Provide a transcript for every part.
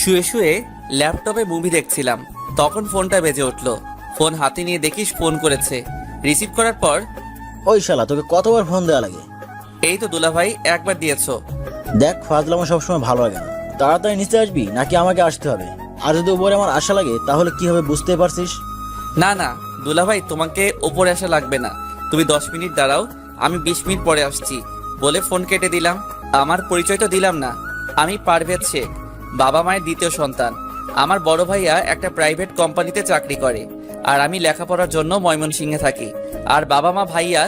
শুয়ে শুয়ে ল্যাপটপে মুভি দেখছিলাম, তখন ফোনটা বেজে উঠল। ফোন হাতে নিয়ে দেখিস ফোন করেছে। রিসিভ করার পর, ওই শালা তোকে কতবার ফোন দেওয়া লাগে? এই তো দুলাভাই, একবার দিয়েছো। দেখ, ফাজলামো সবসময় ভালো লাগে না। তাড়াতাড়ি নিচে আসবি নাকি আমাকে আসতে হবে? আর যদি উপরে আমার আশা লাগে তাহলে কি হবে বুঝতে পারছিস? না না দুলাভাই, তোমাকে ওপরে আসা লাগবে না। তুমি 10 মিনিট দাঁড়াও, আমি 20 মিনিট পরে আসছি বলে ফোন কেটে দিলাম। আমার পরিচয় তো দিলাম না। আমি পারভেজ শেখ, বাবা মায়ের দ্বিতীয় সন্তান। আমার বড় ভাইয়া একটা প্রাইভেট কোম্পানিতে চাকরি করে, আর আমি লেখাপড়ার জন্য ময়মনসিংহে থাকি। আর বাবা মা ভাইয়া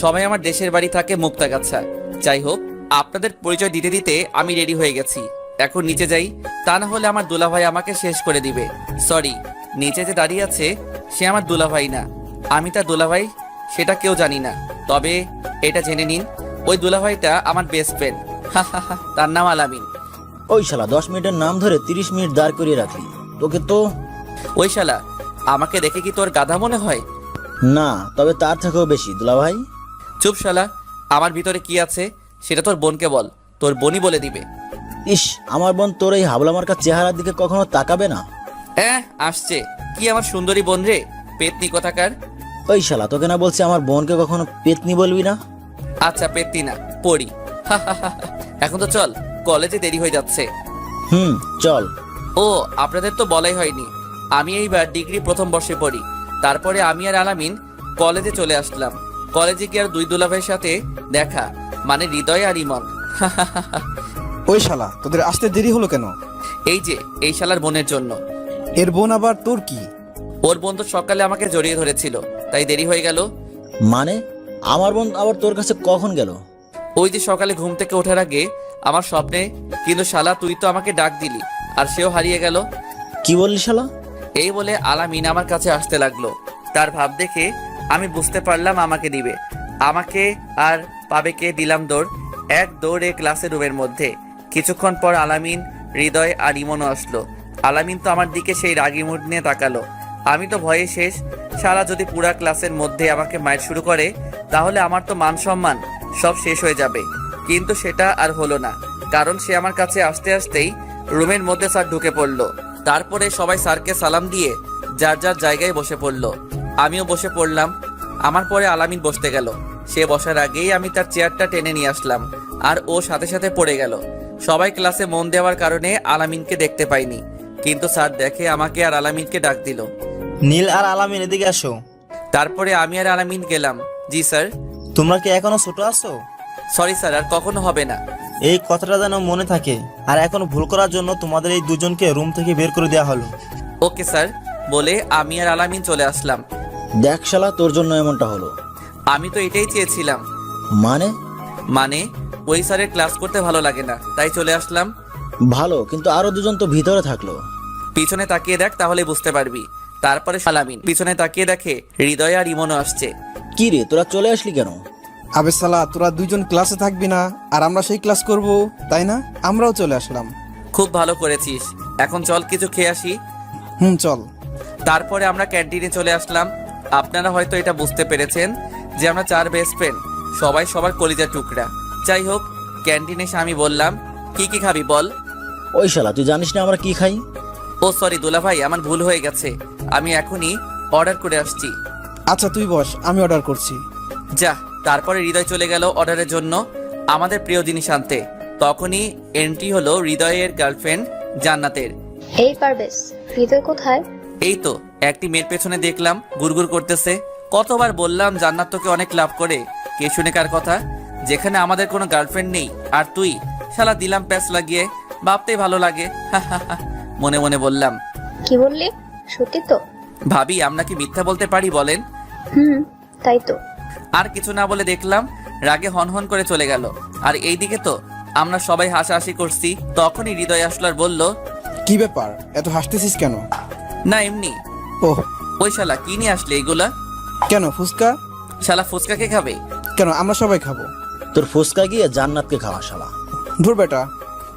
সবাই আমার দেশের বাড়ি থাকে মুক্তাগাছা। যাই হোক, আপনাদের পরিচয় দিতে দিতে আমি রেডি হয়ে গেছি। এখন নিচে যাই, তা না হলে আমার দুলাভাই আমাকে শেষ করে দিবে। সরি, নিচে যে দাঁড়িয়ে আছে সে আমার দুলাভাই না, আমি তার দুলাভাই সেটা কেউ জানি না। তবে এটা জেনে নিন, ওই দুলাভাইটা আমার বেস্ট ফ্রেন্ড। তার নাম আলামিন। ওই শালা 10 মিনিটের নাম ধরে 30 মিনিট দাঁড় করিয়ে রাখলি। তোকে তো ওই শালা, আমাকে দেখে কি তোর গাধা মনে হয়? না, তবে তার থেকেও বেশি দুলাভাই। চুপ শালা, আমার ভিতরে কি আছে সেটা তোর বোনকে বল, তোর বোনই বলে দিবে। ইস, আমার বোন তোর এই হাবলামার্কা চেহারার দিকে কখনো তাকাবে না। আসছে কি আমার সুন্দরী বোন রে, পেতনি কোথাকার। ওই শালা, তোকে না বলছি আমার বোনকে কখনো পেতনি বলবি না। আচ্ছা পেতনি না, পড়ি। এখন তো চল, কলেজে দেরি হয়ে যাচ্ছে। চল। ও, আপনাদের তো বলাই হয়নি, আমি এইবার ডিগ্রি প্রথম বর্ষে পড়ি। তারপরে আমি আর আলামিন কলেজে চলে আসলাম। কলেজে গিয়ে আর দুই দুলাভাইয়ের সাথে দেখা, মানে হৃদয় আর ইমন। ওই শালা, তোদের আসতে দেরি হলো কেন? এই যে এই শালার বোনের জন্য। এর বোন আবার তোর কি? ওর বোন তো সকালে আমাকে জড়িয়ে ধরেছিল, তাই দেরি হয়ে গেল। মানে আমার বোন আবার তোর কাছে কখন গেল? ওই যে সকালে ঘুম থেকে ওঠার আগে আমার স্বপ্নে। কিন্তু শালা, তুই তো আমাকে ডাক দিলি আর সেও হারিয়ে গেল। কি বললি শালা? এই বলে আলামিন আমার কাছে আসতে লাগলো। তার ভাব দেখে আমি বুঝতে পারলাম আমাকে দিবে। আমাকে আর পাবে কে, দিলাম দৌড়। এক দৌড়ে ক্লাসের রুমের মধ্যে। কিছুক্ষণ পর আলামিন, হৃদয় আর ইমনও আসলো। আলামিন তো আমার দিকে সেই রাগি মুড নিয়ে তাকালো। আমি তো ভয়ে শেষ। শালা যদি পুরা ক্লাসের মধ্যে আমাকে মাইর শুরু করে তাহলে আমার তো মান সম্মান সব শেষ হয়ে যাবে। কিন্তু সেটা আর হলো না, কারণ সে আমার কাছে আসতে আসতেই রুমের মধ্যে স্যার ঢুকে পড়লো। তারপরে সবাই স্যারকে সালাম দিয়ে যার যার জায়গায় বসে পড়লো। আমিও বসে পড়লাম। আমার পরে আলামিন বসতে গেল। সে বসার আগেই আমি তার চেয়ারটা টেনে নিয়ে আসলাম, আর ও সাথে সাথে পড়ে গেল। সবাই ক্লাসে মন দেওয়ার কারণে আলামিনকে দেখতে পাইনি, কিন্তু স্যার দেখে আমাকে আর আলামিনকে ডাক দিল। নীল আর আলামিন এদিকে আসো। তারপরে আমি আর আলামিন গেলাম। জি স্যার। তোমরা কি এখনো ছোট আছো? সরি স্যার, আর কখনো হবে না। এই কথাটা যেন মনে থাকে। আর এখন ভুল করার জন্য তোমাদের এই দুজনকে রুম থেকে বের করে দেওয়া হলো। ওকে স্যার বলে আমি আর আলামিন চলে আসলাম। দেখ শালা, তোর জন্য এমনটা হলো। আমি তো এটাই চেয়েছিলাম। মানে ওই স্যারের ক্লাস করতে ভালো লাগে না, তাই চলে আসলাম। ভালো, কিন্তু আরো দুজন তো ভিতরে থাকলো। পিছনে তাকিয়ে দেখ, তাহলে বুঝতে পারবি। তারপরে আলামিন পিছনে তাকিয়ে দেখে হৃদয় আর ইমনও আসছে। কি রে, তোরা চলে আসলি কেন? আবে শালা, তোরা দুজন ক্লাসে থাকবি না আর আমরা সেই ক্লাস করব, তাই না? আমরাও চলে আসলাম। খুব ভালো করেছিস। এখন চল কিছু খেয়ে আসি। চল। তারপরে আমরা ক্যান্টিনে চলে আসলাম। আপনারা হয়তো এটা বুঝতে পেরেছেন যে আমরা 4 বেস্ট ফ্রেন্ড, সবাই সবার কলিজার টুকরা। যাই হোক, ক্যান্টিনে এসে আমি বললাম, কি কি খাবি বল। ওই শালা, তুই জানিস না আমরা কি খাই? ও সরি দুলা ভাই, আমার ভুল হয়ে গেছে। আমি এখনই অর্ডার করে আসছি। আচ্ছা তুই বস, আমি অর্ডার করছি। যা। তারপরে হৃদয় চলে গেল অর্ডারের জন্য আমাদের প্রিয় জিনিস আনতে। তখনই এন্ট্রি হলো হৃদয়ের গার্লফ্রেন্ড জান্নাতের। এই পারবেশ, হৃদয় কোথায়? এই তো একটি মেয়ের পেছনে দেখলাম গুড়গুড় করতেছে। কতবার বললাম জান্নাত তোকে অনেক লাভ করে, কে শুনে কার কথা। যেখানে আমাদের কোনো গার্লফ্রেন্ড নেই আর তুই শালা দিলাম প্যাচ লাগিয়ে, ভাবতেই ভালো লাগে। মনে মনে বললাম। কি বললি? সত্যি তো? ভাবি, আমরা কি মিথ্যা বলতে পারি বলেন? তাই তো। আর কিছু না বলে দেখলাম রাগে হনহন করে চলে গেল। আর এইদিকে তো আমরা সবাই হাসাহাসি করছি। তখনই হৃদয় আসলো আর বলল, কি ব্যাপার, এত হাসতেছিস কেন? না এমনি। ওহ। ওই শালা কি নিয়ে আসলে এইগুলা? কেন, ফুচকা? শালা ফুচকা কে খাবে? কেন, আমরা সবাই খাবো। তোর ফুসকা গিয়ে জান্নাতকে খাওয়া শালা। ধুর বেটা,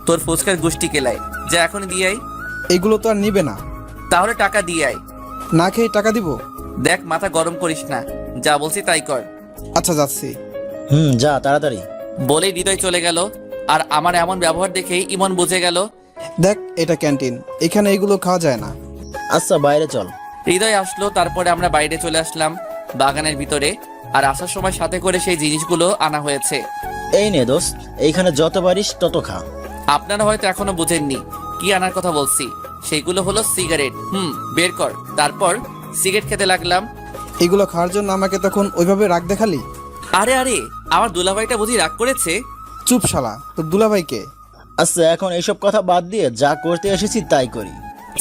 তোর ফুচকার গুষ্টি কেলাই। যা এখনই দিয়ে আয়। এইগুলো তো আর নিবে না। তাহলে টাকা দিয়ে আয়। না খেয়ে টাকা দিব? দেখ, মাথা গরম করিস না, যা বলছি তাই কর। আচ্ছা যাচ্ছি। যা তাড়াতাড়ি। বলেই হৃদয় চলে গেল। আর আমার এমন ব্যবহার দেখেই ইমন বুঝে গেল দেখ এটা ক্যান্টিন, এখানে এগুলো খাওয়া যায় না। আচ্ছা বাইরে চল। হৃদয় আসলো, তারপরে আমরা বাইরে চলে আসলাম বাগানের ভিতরে। আর আসার সময় সাথে করে সেই জিনিসগুলো আনা হয়েছে। এই নে দোস্ত, এইখানে যত পারিস তত খা। আপনারা হয়তো এখনো বুঝেননি কি আনার কথা বলছি। সেইগুলো হলো সিগারেট। বের কর। তারপর সিগারেট খেতে লাগলাম। এগুলো খাওয়ার জন্য আমাকে তখন ওইভাবে রাগ দেখালি? আরে আরে, আমার দুলাভাইটা বুঝি রাগ করেছে। চুপ শালা, তোর দুলাভাইকে। আচ্ছা এখন এইসব কথা বাদ দিয়ে যা করতে এসেছি তাই করি।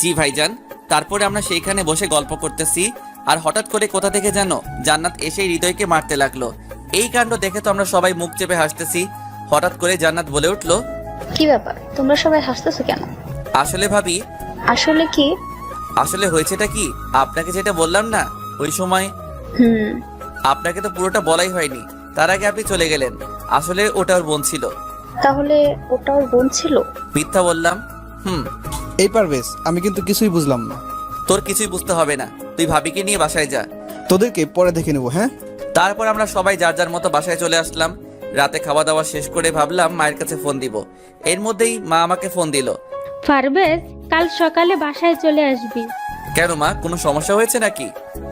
জি ভাইজান। তারপরে আমরা সেইখানে বসে গল্প করতেছি, আর হঠাৎ করে কোথা থেকে যেন জান্নাত এসে হৃদয়কে মারতে লাগলো। এই কাণ্ড দেখে তো আমরা সবাই মুখ চেপে হাসতেছি। হঠাৎ করে জান্নাত বলে উঠলো, কি ব্যাপার, তোমরা সবাই হাসতেছো কেন? আসলে ভাবি, আসলে কি? আসলে হয়েছেটা কি, আপনাকে যেটা বললাম না ওই সময়, হুম। আপনাকে তো পুরোটা বলাই হয়নি। তার আগে আপনি চলে গেলেন। আসলে ওটা ওর বোন ছিল। তাহলে ওটা ওর বোন ছিল? মিথ্যা বললাম। এই পারবেশ, আমি কিন্তু কিছুই বুঝলাম না। তোর কিছুই বুঝতে হবে না, তুই ভাবিকে নিয়ে বাসায় যা। তোদেরকে পরে দেখে নেবো, হ্যাঁ? তারপর আমরা সবাই যার যার মতো বাসায় চলে আসলাম। রাতে খাওয়া দাওয়া শেষ করে ভাবলাম মায়ের কাছে ফোন দিব। এর মধ্যেই মা আমাকে ফোন দিল। পারভেজ, কাল সকালে বাসায় চলে আসবি। কেন মা, কোনো সমস্যা হয়েছে নাকি?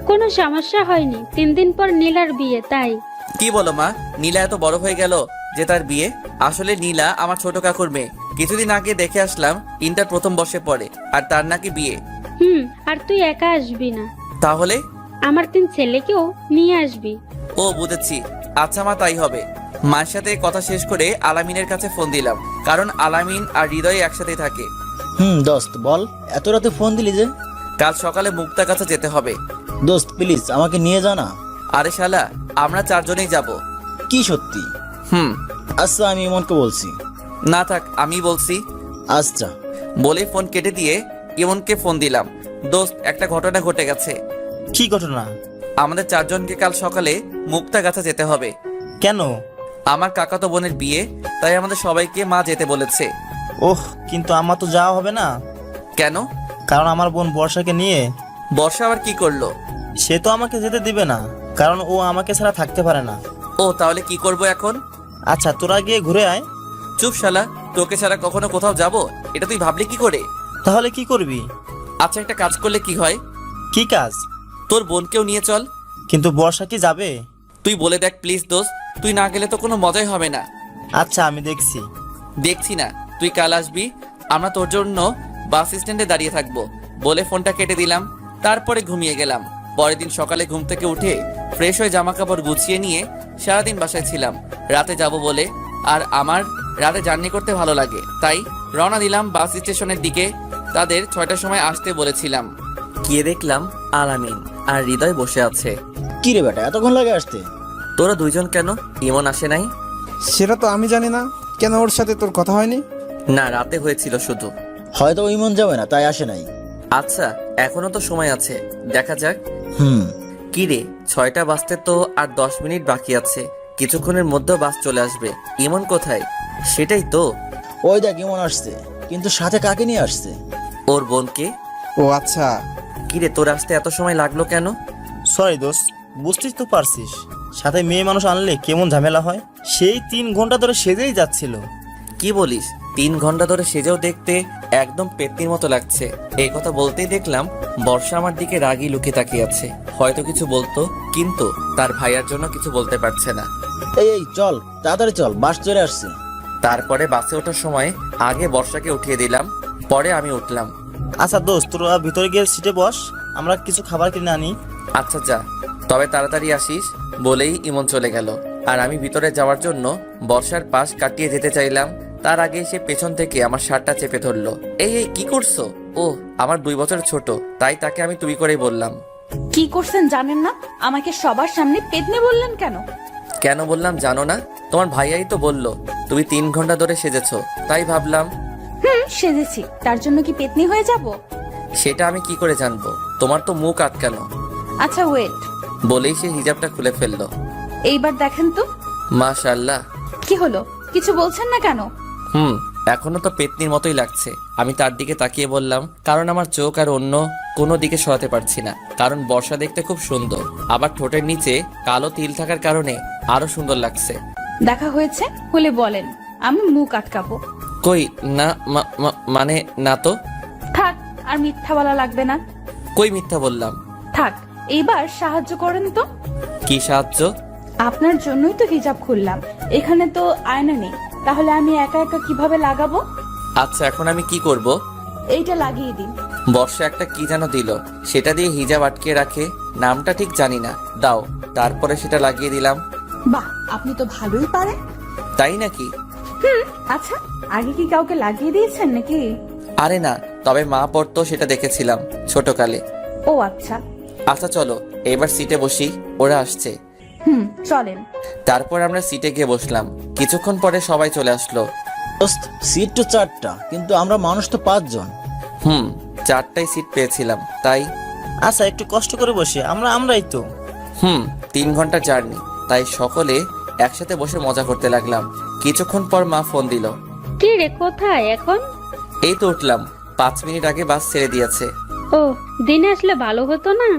কোনো সমস্যা হয়নি, 3 দিন পর নীলার বিয়ে, তাই। কি বলো মা, নীলা এত বড় হয়ে গেল যে তার বিয়ে? আসলে নীলা আমার ছোট কাকুর মেয়ে। কিছুদিন আগে দেখে আসলাম, ইন্টার প্রথম বর্ষে পড়ে, আর তার নাকি বিয়ে। আর তুই একা আসবি না, তাহলে? আমার 3 ছেলেকেও নিয়ে আসবি। ও বুঝেছি। আচ্ছা মা, তাই হবে। মায়ের সাথে কথা শেষ করে আলামিনের কাছে ফোন দিলাম, কারণ আলামিন আর হৃদয় একসাথে থাকে। দোস্ত বল, এত রাতে ফোন দিলি যে? কাল সকালে মুক্তার কাছে যেতে হবে। দোস্ত প্লিজ আমাকে নিয়ে যা না। আরে শালা, আমরা 4 জনেই যাব। কি সত্যি? আচ্ছা আমি ইমনকে বলছি। না থাক, আমি বলছি। আচ্ছা। বলে ফোন কেটে দিয়ে ইমনকে ফোন দিলাম। দোস্ত, একটা ঘটনা ঘটে গেছে। কি ঘটনা? আমাদের 4 জনকে কাল সকালে মুক্তা গাছা যেতে হবে। কেন? আমার কাকাতো বোনের বিয়ে, তাই আমাদের সবাইকে মা যেতে বলেছে। ওহ, কিন্তু আমার তো যাওয়া হবে না। কেন? কারণ আমার বোন বর্ষাকে নিয়ে। বর্ষা আবার কি করলো? সে তো আমাকে যেতে দিবে না, কারণ ও আমাকে ছাড়া থাকতে পারে না। ও, তাহলে কি করব এখন? আচ্ছা তোরা গিয়ে ঘুরে আয়। চুপ শালা, তোকে ছাড়া কখনো কোথাও যাব এটা তুই ভাবলি কি করে? তাহলে কি করবি? আচ্ছা, একটা কাজ করলে কি হয়? কি কাজ? তোর বোনকেও নিয়ে চল। কিন্তু বর্ষা কি যাবে? তুই বলে দেখ প্লিজ দোস্ত, তুই না গেলে তো কোনো মজাই হবে না। আচ্ছা আমি দেখছি। দেখছি না, তুই কাল আসবি। আমরা তোর জন্য বাস স্ট্যান্ডে দাঁড়িয়ে থাকবো। বলে ফোনটা কেটে দিলাম। তারপরে ঘুমিয়ে গেলাম। পরের দিন সকালে ঘুম থেকে উঠে ফ্রেশ হয়ে জামা কাপড় গুছিয়ে নিয়ে সারাদিন বাসায় ছিলাম রাতে যাব বলে। আর আমার রাতে জার্নি করতে ভালো লাগে, তাই রওনা দিলাম বাস স্টেশনের দিকে। তাদের 6টার সময় আসতে বলেছিলাম। গিয়ে দেখলাম আলামিন আর হৃদয় বসে আছে। কি রে বেটা, এতক্ষণ লাগে আসতে? তোরা 2 জন কেন? ইমন আসে নাই? সেটা তো আমি জানি না। কেন, ওর সাথে তোর কথা হয়নি? না, রাতে হয়েছিল শুধু। হয়তো ইমন যাবে না তাই আসে নাই। আচ্ছা, এখনো তো সময় আছে, দেখা যাক। হুম। কি রে, 6টা বাজতে তো আর 10 মিনিট বাকি আছে। কিছুক্ষণের মধ্যে বাস চলে আসবে। ইমন কোথায়? সেটাই তো। ওই দেখ ইমন আসছে, কিন্তু সাথে কাকে নিয়ে আসছে? ওর বোনকে। ও আচ্ছা। কি রে, তোর আসতে এত সময় লাগলো কেন? সরি দোস্ত, বুঝতেই তো পারছিস, সাথে মেয়ে মানুষ আনলে কেমন ঝামেলা হয়। সেই 3 ঘন্টা ধরে সেজেই যাচ্ছিল। কি বলিস? 3 ঘন্টা ধরে সেজেও দেখতে একদম পেত্নির মতো লাগছে। এই কথা বলতেই দেখলাম বর্ষা আমার দিকে রাগি লুকিয়ে তাকিয়ে আছে। হয়তো কিছু বলতো, কিন্তু তার ভাইয়ার জন্য কিছু বলতে পারছে না। এই চল তাড়াতাড়ি চল, বাস চলে আসছে। তারপরে বাসে ওঠার সময় আগে বর্ষাকে উঠিয়ে দিলাম, পরে আমি উঠলাম। আচ্ছা দোস্ত, তোরা ভিতরে গিয়ে সিটে বস, আমরা কিছু খাবার কিনে আনি। আচ্ছা যা, তবে তাড়াতাড়ি আসিস। বলেই ইমন চলে গেল। আর আমি ভিতরে যাওয়ার জন্য বর্ষার পাশ কাটিয়ে যেতে চাইলাম। তার আগে সে পেছন থেকে আমার শার্টটা চেপে ধরলো। এই এই কি করছো? ও আমার 2 বছর ছোট, তাই তাকে আমি তুমি করেই বললাম। কি করছেন জানেন না? আমাকে সবার সামনে পেতনি বললেন কেন? কেন বললাম জানো না? তোমার ভাইয়াই তো বললো তুমি 3 ঘন্টা ধরে সেজেছো, তাই ভাবলাম। সেজেছি, তার জন্য কি পেতনি হয়ে যাব? সেটা আমি কি করে জানবো? তোমার তো মুখ আটকানো। আচ্ছা ওয়েট। বলেই সে হিজাবটা খুলে ফেললো। এইবার দেখেন তো। মাশাআল্লাহ। কি হলো, কিছু বলছেন না কেন? এখনো তো পেতনির মতোই লাগছে। আমি তার দিকে তাকিয়ে বললাম, কারণ আমার চোখ আর অন্য কোনো দিকে সরাতে পারছি না। কারণ বর্ষা দেখতে খুব সুন্দর, আবার ঠোঁটের নিচে কালো তিল থাকার কারণে আরো সুন্দর লাগছে। দেখা হয়েছে হলে বলেন, আমি মুখ আটকাবো। কই না মানে না তো। থাক, আর মিথ্যা বলা লাগবে না। কই মিথ্যা বললাম? থাক, এইবার সাহায্য করেন তো। কি সাহায্য? আপনার জন্যই তো হিজাব খুললাম। এখানে তো আয়না নেই, তাহলে আমি একা একা কিভাবে লাগাবো? আচ্ছা, এখন আমি কি করব? এইটা লাগিয়ে দিন। বর্ষা একটা কি যেন দিল, সেটা দিয়ে হিজাব আটকে রাখে, নামটা ঠিক জানি না, দাও। তারপরে সেটা লাগিয়ে দিলাম। বাহ, আপনি তো ভালোই পারেন। তাই নাকি? আচ্ছা, আগে কি কাউকে লাগিয়ে দিয়েছেন নাকি? আরে না, তবে মা পড়তো সেটা দেখেছিলাম ছোটকালে। ও আচ্ছা। আচ্ছা চলো এবার সিটে বসি, ওরা আসছে। চলেন। তারপর আমরা সিটে গিয়ে বসলাম। কিছুক্ষণ পরে সবাই চলে আসলো। দোস্ত, সিট তো 4টা, কিন্তু আমরা মানুষ তো 5 জন। 4টাই সিট পেয়েছিলাম তাই। আচ্ছা, একটু কষ্ট করে বসে আমরাই তো। 3 ঘন্টা জার্নি, তাই সকলে একসাথে বসে মজা করতে লাগলাম। কিছুক্ষণ পর মা ফোন দিল। কি রে, কোথায় এখন? এই তো উঠলাম, 5 মিনিট আগে বাস ছেড়ে দিয়েছে। ও, দিনে আসলে ভালো হতো না?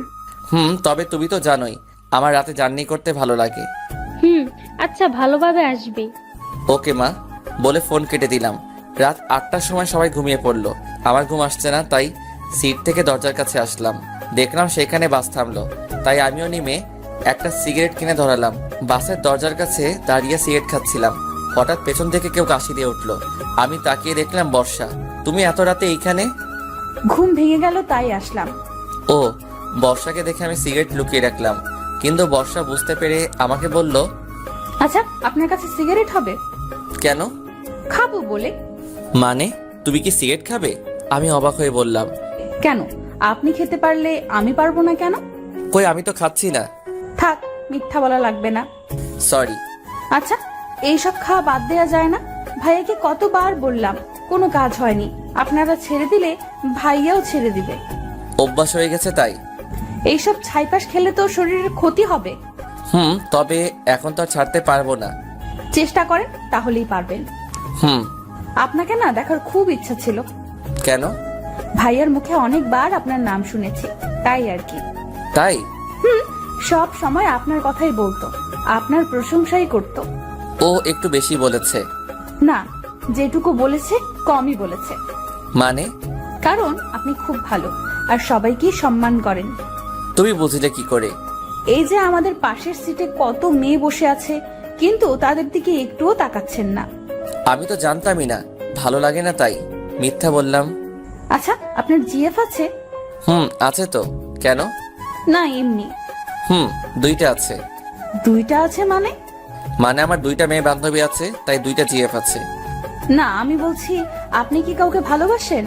তবে তুমি তো জানোই আমার রাতে জার্নি করতে ভালো লাগে। আচ্ছা, ভালোভাবে আসবি। ওকে মা, বলে ফোন কেটে দিলাম। রাত 8টার সময় সবাই ঘুমিয়ে পড়লো। আমার ঘুম আসছে না, তাই সিট থেকে দরজার কাছে আসলাম। দেখলাম সেখানে বাস থামলো, তাই আমিও নেমে একটা সিগারেট কিনে ধরালাম। বাসের দরজার কাছে দাঁড়িয়ে সিগারেট খাচ্ছিলাম। হঠাৎ পেছন থেকে কেউ কাশি দিয়ে উঠলো। আমি তাকিয়ে দেখলাম বর্ষা। তুমি এত রাতে এইখানে? ঘুম ভেঙে গেল তাই আসলাম। ও, বর্ষাকে দেখে আমি সিগারেট লুকিয়ে রাখলাম, কিন্তু বর্ষা বুঝতে পেরে আমাকে বলল, আচ্ছা, আপনার কাছে সিগারেট হবে? কেন? খাবো বলে। মানে তুমি কি সিগারেট খাবে? আমি অবাক হয়ে বললাম, কেন, আপনি খেতে পারলে আমি পারবো না কেন? কই আমি তো খাচ্ছি না। থাক, মিথ্যা বলা লাগবে না। সরি। আচ্ছা, এইসব খাওয়া বাদ দেওয়া যায় না? ভাইয়াকে কতবার বললাম, কোনো কাজ হয়নি। আপনারা ছেড়ে দিলে ভাইয়াও ছেড়ে দিবে। অভ্যাস হয়ে গেছে তাই। এইসব ছাইপাশ খেলে তো শরীরের ক্ষতি হবে। তবে এখন তো আর ছাড়তে পারবো না। চেষ্টা করেন, তাহলেই পারবেন। হুম। আপনাকে না দেখার খুব ইচ্ছা ছিল। কেন? ভাইয়ার মুখে অনেকবার আপনার নাম শুনেছি, তাই আর কি। তাই? সব সময় আপনার কথাই বলতো, আপনার প্রশংসাই করত। ও একটু বেশি বলেছে। না, যেটুকু বলেছে কমই বলেছে। মানে? কারণ আপনি খুব ভালো আর সবাইকে সম্মান করেন। তুমি বুঝলে কি করে? এই যে আমাদের পাশের সিটে কত মেয়ে বসে আছে, কিন্তু তাদের দিকে একটুও তাকাচ্ছেন না। আমি তো জানতামই না, ভালো লাগে না তাই মিথ্যা বললাম। আচ্ছা, আপনার জিএফ আছে? আছে তো। কেন? না, এমনি। 2টা আছে। 2টা আছে মানে? মানে আমার 2টা মেয়ে বান্ধবী আছে, তাই 2টা জিএফ আছে। না, আমি বলছি আপনি কি কাউকে ভালোবাসেন?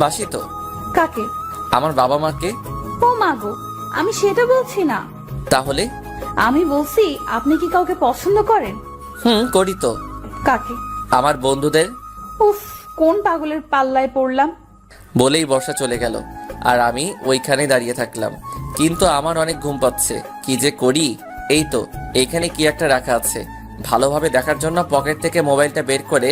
বাসি তো। কাকে? আমার বাবা মাকে। ও মাগো, আমি সেটা বলছি না। তাহলে? আমি বলছি আপনি কি কাউকে পছন্দ করেন? করি তো। কাকে? আমার বন্ধুদের। উফ, কোন পাগলের পাল্লায় পড়লাম। বলেই বর্ষা চলে গেল, আর আমি ওইখানে দাঁড়িয়ে থাকলাম। কিন্তু আমার অনেক ঘুম পাচ্ছে, কি যে করি। এই তো এইখানে কি একটা রাখা আছে। ভালোভাবে দেখার জন্য পকেট থেকে মোবাইলটা বের করে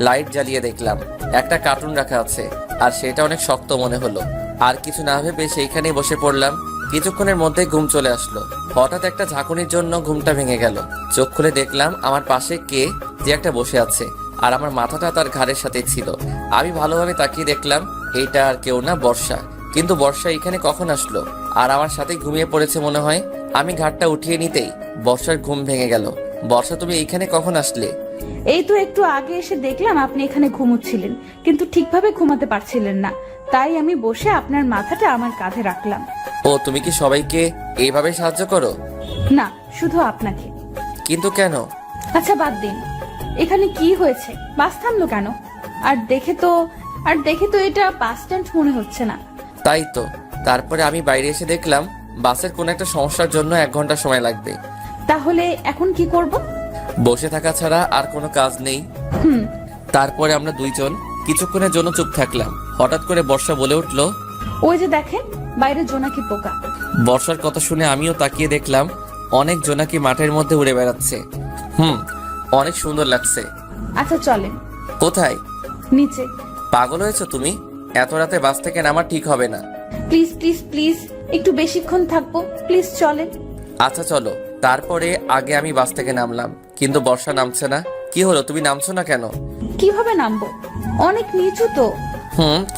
লাইট জ্বালিয়ে দেখলাম একটা কার্টুন রাখা আছে, আর সেটা অনেক শক্ত মনে হলো। আর কিছু না ভেবে সেইখানেই বসে পড়লাম। কিছুক্ষণের মধ্যে ঘুম চলে আসলো। হঠাৎ একটা ঝাঁকুনির জন্য ঘুমটা ভেঙে গেল। চোখ খুলে দেখলাম আমার পাশে কে যে একটা বসে আছে, আর আমার মাথাটা তার ঘাড়ের সাথে ছিল। আমি ভালোভাবে তাকিয়ে দেখলাম এইটা আর কেউ না, বর্ষা। কিন্তু বর্ষা এখানে কখন আসলো? আর আমার সাথে ঘুমিয়ে পড়েছে মনে হয়। আমি ঘাটটা উঠিয়ে নিতেই বর্ষার ঘুম ভেঙে গেল। বর্ষা, তুমি এইখানে কখন আসলে? এই তো একটু আগে এসে দেখলাম আপনি এখানে ঘুমোচ্ছিলেন, কিন্তু ঠিকভাবে ঘুমাতে পারছিলেন না, তাই আমি বসে আপনার মাথাটা আমার কাঁধে রাখলাম। ও, তুমি কি সবাইকে এইভাবে সাহায্য করো? না, শুধু আপনাকে। কিন্তু কেন? আচ্ছা বাদ দিন, এখানে কি হয়েছে? বাস থামলো কেন? আর দেখে তো এটা বাস স্ট্যান্ড মনে হচ্ছে না। তাই তো। তারপরে আমি বাইরে এসে দেখলাম বাসের কোনো একটা সমস্যার জন্য 1 ঘন্টা সময় লাগবে। তাহলে এখন কি করব? বসে থাকা ছাড়া আর কোনো কাজ নেই। তারপরে আমরা 2 জন কিছুক্ষণের জন্য চুপ থাকলাম। হঠাৎ করে বর্ষা বলে উঠলো, ওই যে দেখেন, বাইরে জোনাকি পোকা। বর্ষার কথা শুনে আমিও তাকিয়ে দেখলাম অনেক জোনাকি মাঠের মধ্যে উড়ে বেড়াচ্ছে। অনেক সুন্দর লাগছে। আচ্ছা চলেন। কোথায়? নিচে। পাগল হয়েছো তুমি? এত রাতে বাস থেকে নামা ঠিক হবে না। প্লিজ প্লিজ প্লিজ, একটু বেশিক্ষণ থাকবো, প্লিজ চলেন। আচ্ছা চলো। তারপরে আগে আমি বাস থেকে নামলাম, কিন্তু বর্ষা নামছে না। কি হলো, তুমি নামছো না কেন? কিভাবে নামবো? অনেক নিচু তো।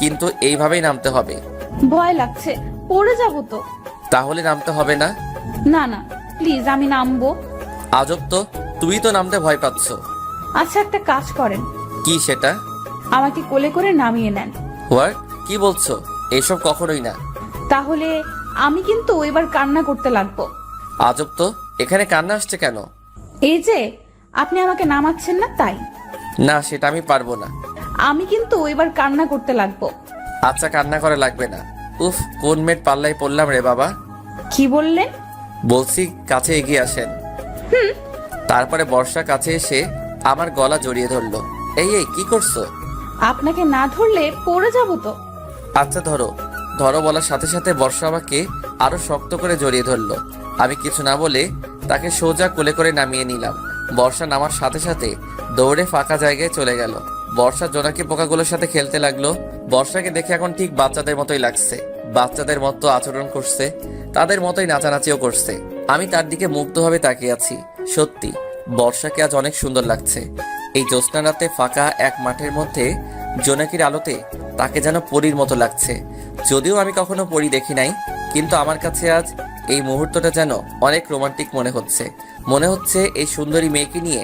কিন্তু এইভাবেই নামতে হবে। ভয় লাগছে, পড়ে যাব তো। তাহলে নামতে হবে না? না না, প্লিজ আমি নামবো। আজব তো, তুই তো নামতে ভয় পাচ্ছ। আচ্ছা একটা কাজ করেন, কি সেটা? আমাকে কোলে করে নামিয়ে নেন। হোয়াট? কি বলছো? এসব কখনোই না। তাহলে আমি কিন্তু এবার কান্না করতে লাগবো। আজব তো, এখানে কান্না আসছে কেন? এই যে আপনি আমাকে নামাচ্ছেন না তাই। না, সেটা আমি পারবো না। আমি কিন্তু এবার কান্না করতে লাগবো। আচ্ছা, কান্না করা লাগবে না। উফ, কোন মেট পাল্লাই পড়লাম রে বাবা। কি বললেন? বলছি কাছে এগিয়ে আসেন। তারপরে বর্ষা কাছে এসে আমার গলা জড়িয়ে ধরলো। এই এই, কি করছো? আপনাকে না ধরলে পড়ে যাব তো। আচ্ছা ধরো। ধরো বলার সাথে সাথে বর্ষা আমাকে আরো শক্ত করে জড়িয়ে ধরলো। আমি কিছু না বলে তাকে সোজা কোলে করে নামিয়ে নিলাম। বর্ষা নামার সাথে সাথে দৌড়ে ফাঁকা জায়গায় চলে গেল। বর্ষা জোনাকি পোকাগুলোর সাথে খেলতে লাগলো। বর্ষাকে দেখে এখন ঠিক বাচ্চাদের মতোই লাগছে। বাচ্চাদের মতো আচরণ করছে, তাদের মতোই নাচানাচিও করছে। আমি তার দিকে মুগ্ধভাবে তাকিয়ে আছি। সত্যি বর্ষাকে আজ অনেক সুন্দর লাগছে। এই জ্যোৎস্না রাতে ফাঁকা এক মাঠের মধ্যে জোনাকির আলোতে তাকে যেন পরীর মতো লাগছে। যদিও আমি কখনো পরী দেখি নাই, কিন্তু আমার কাছে আজ এই মুহূর্তটা যেন অনেক রোমান্টিক মনে হচ্ছে। মনে হচ্ছে এই সুন্দরী মেয়েকে নিয়ে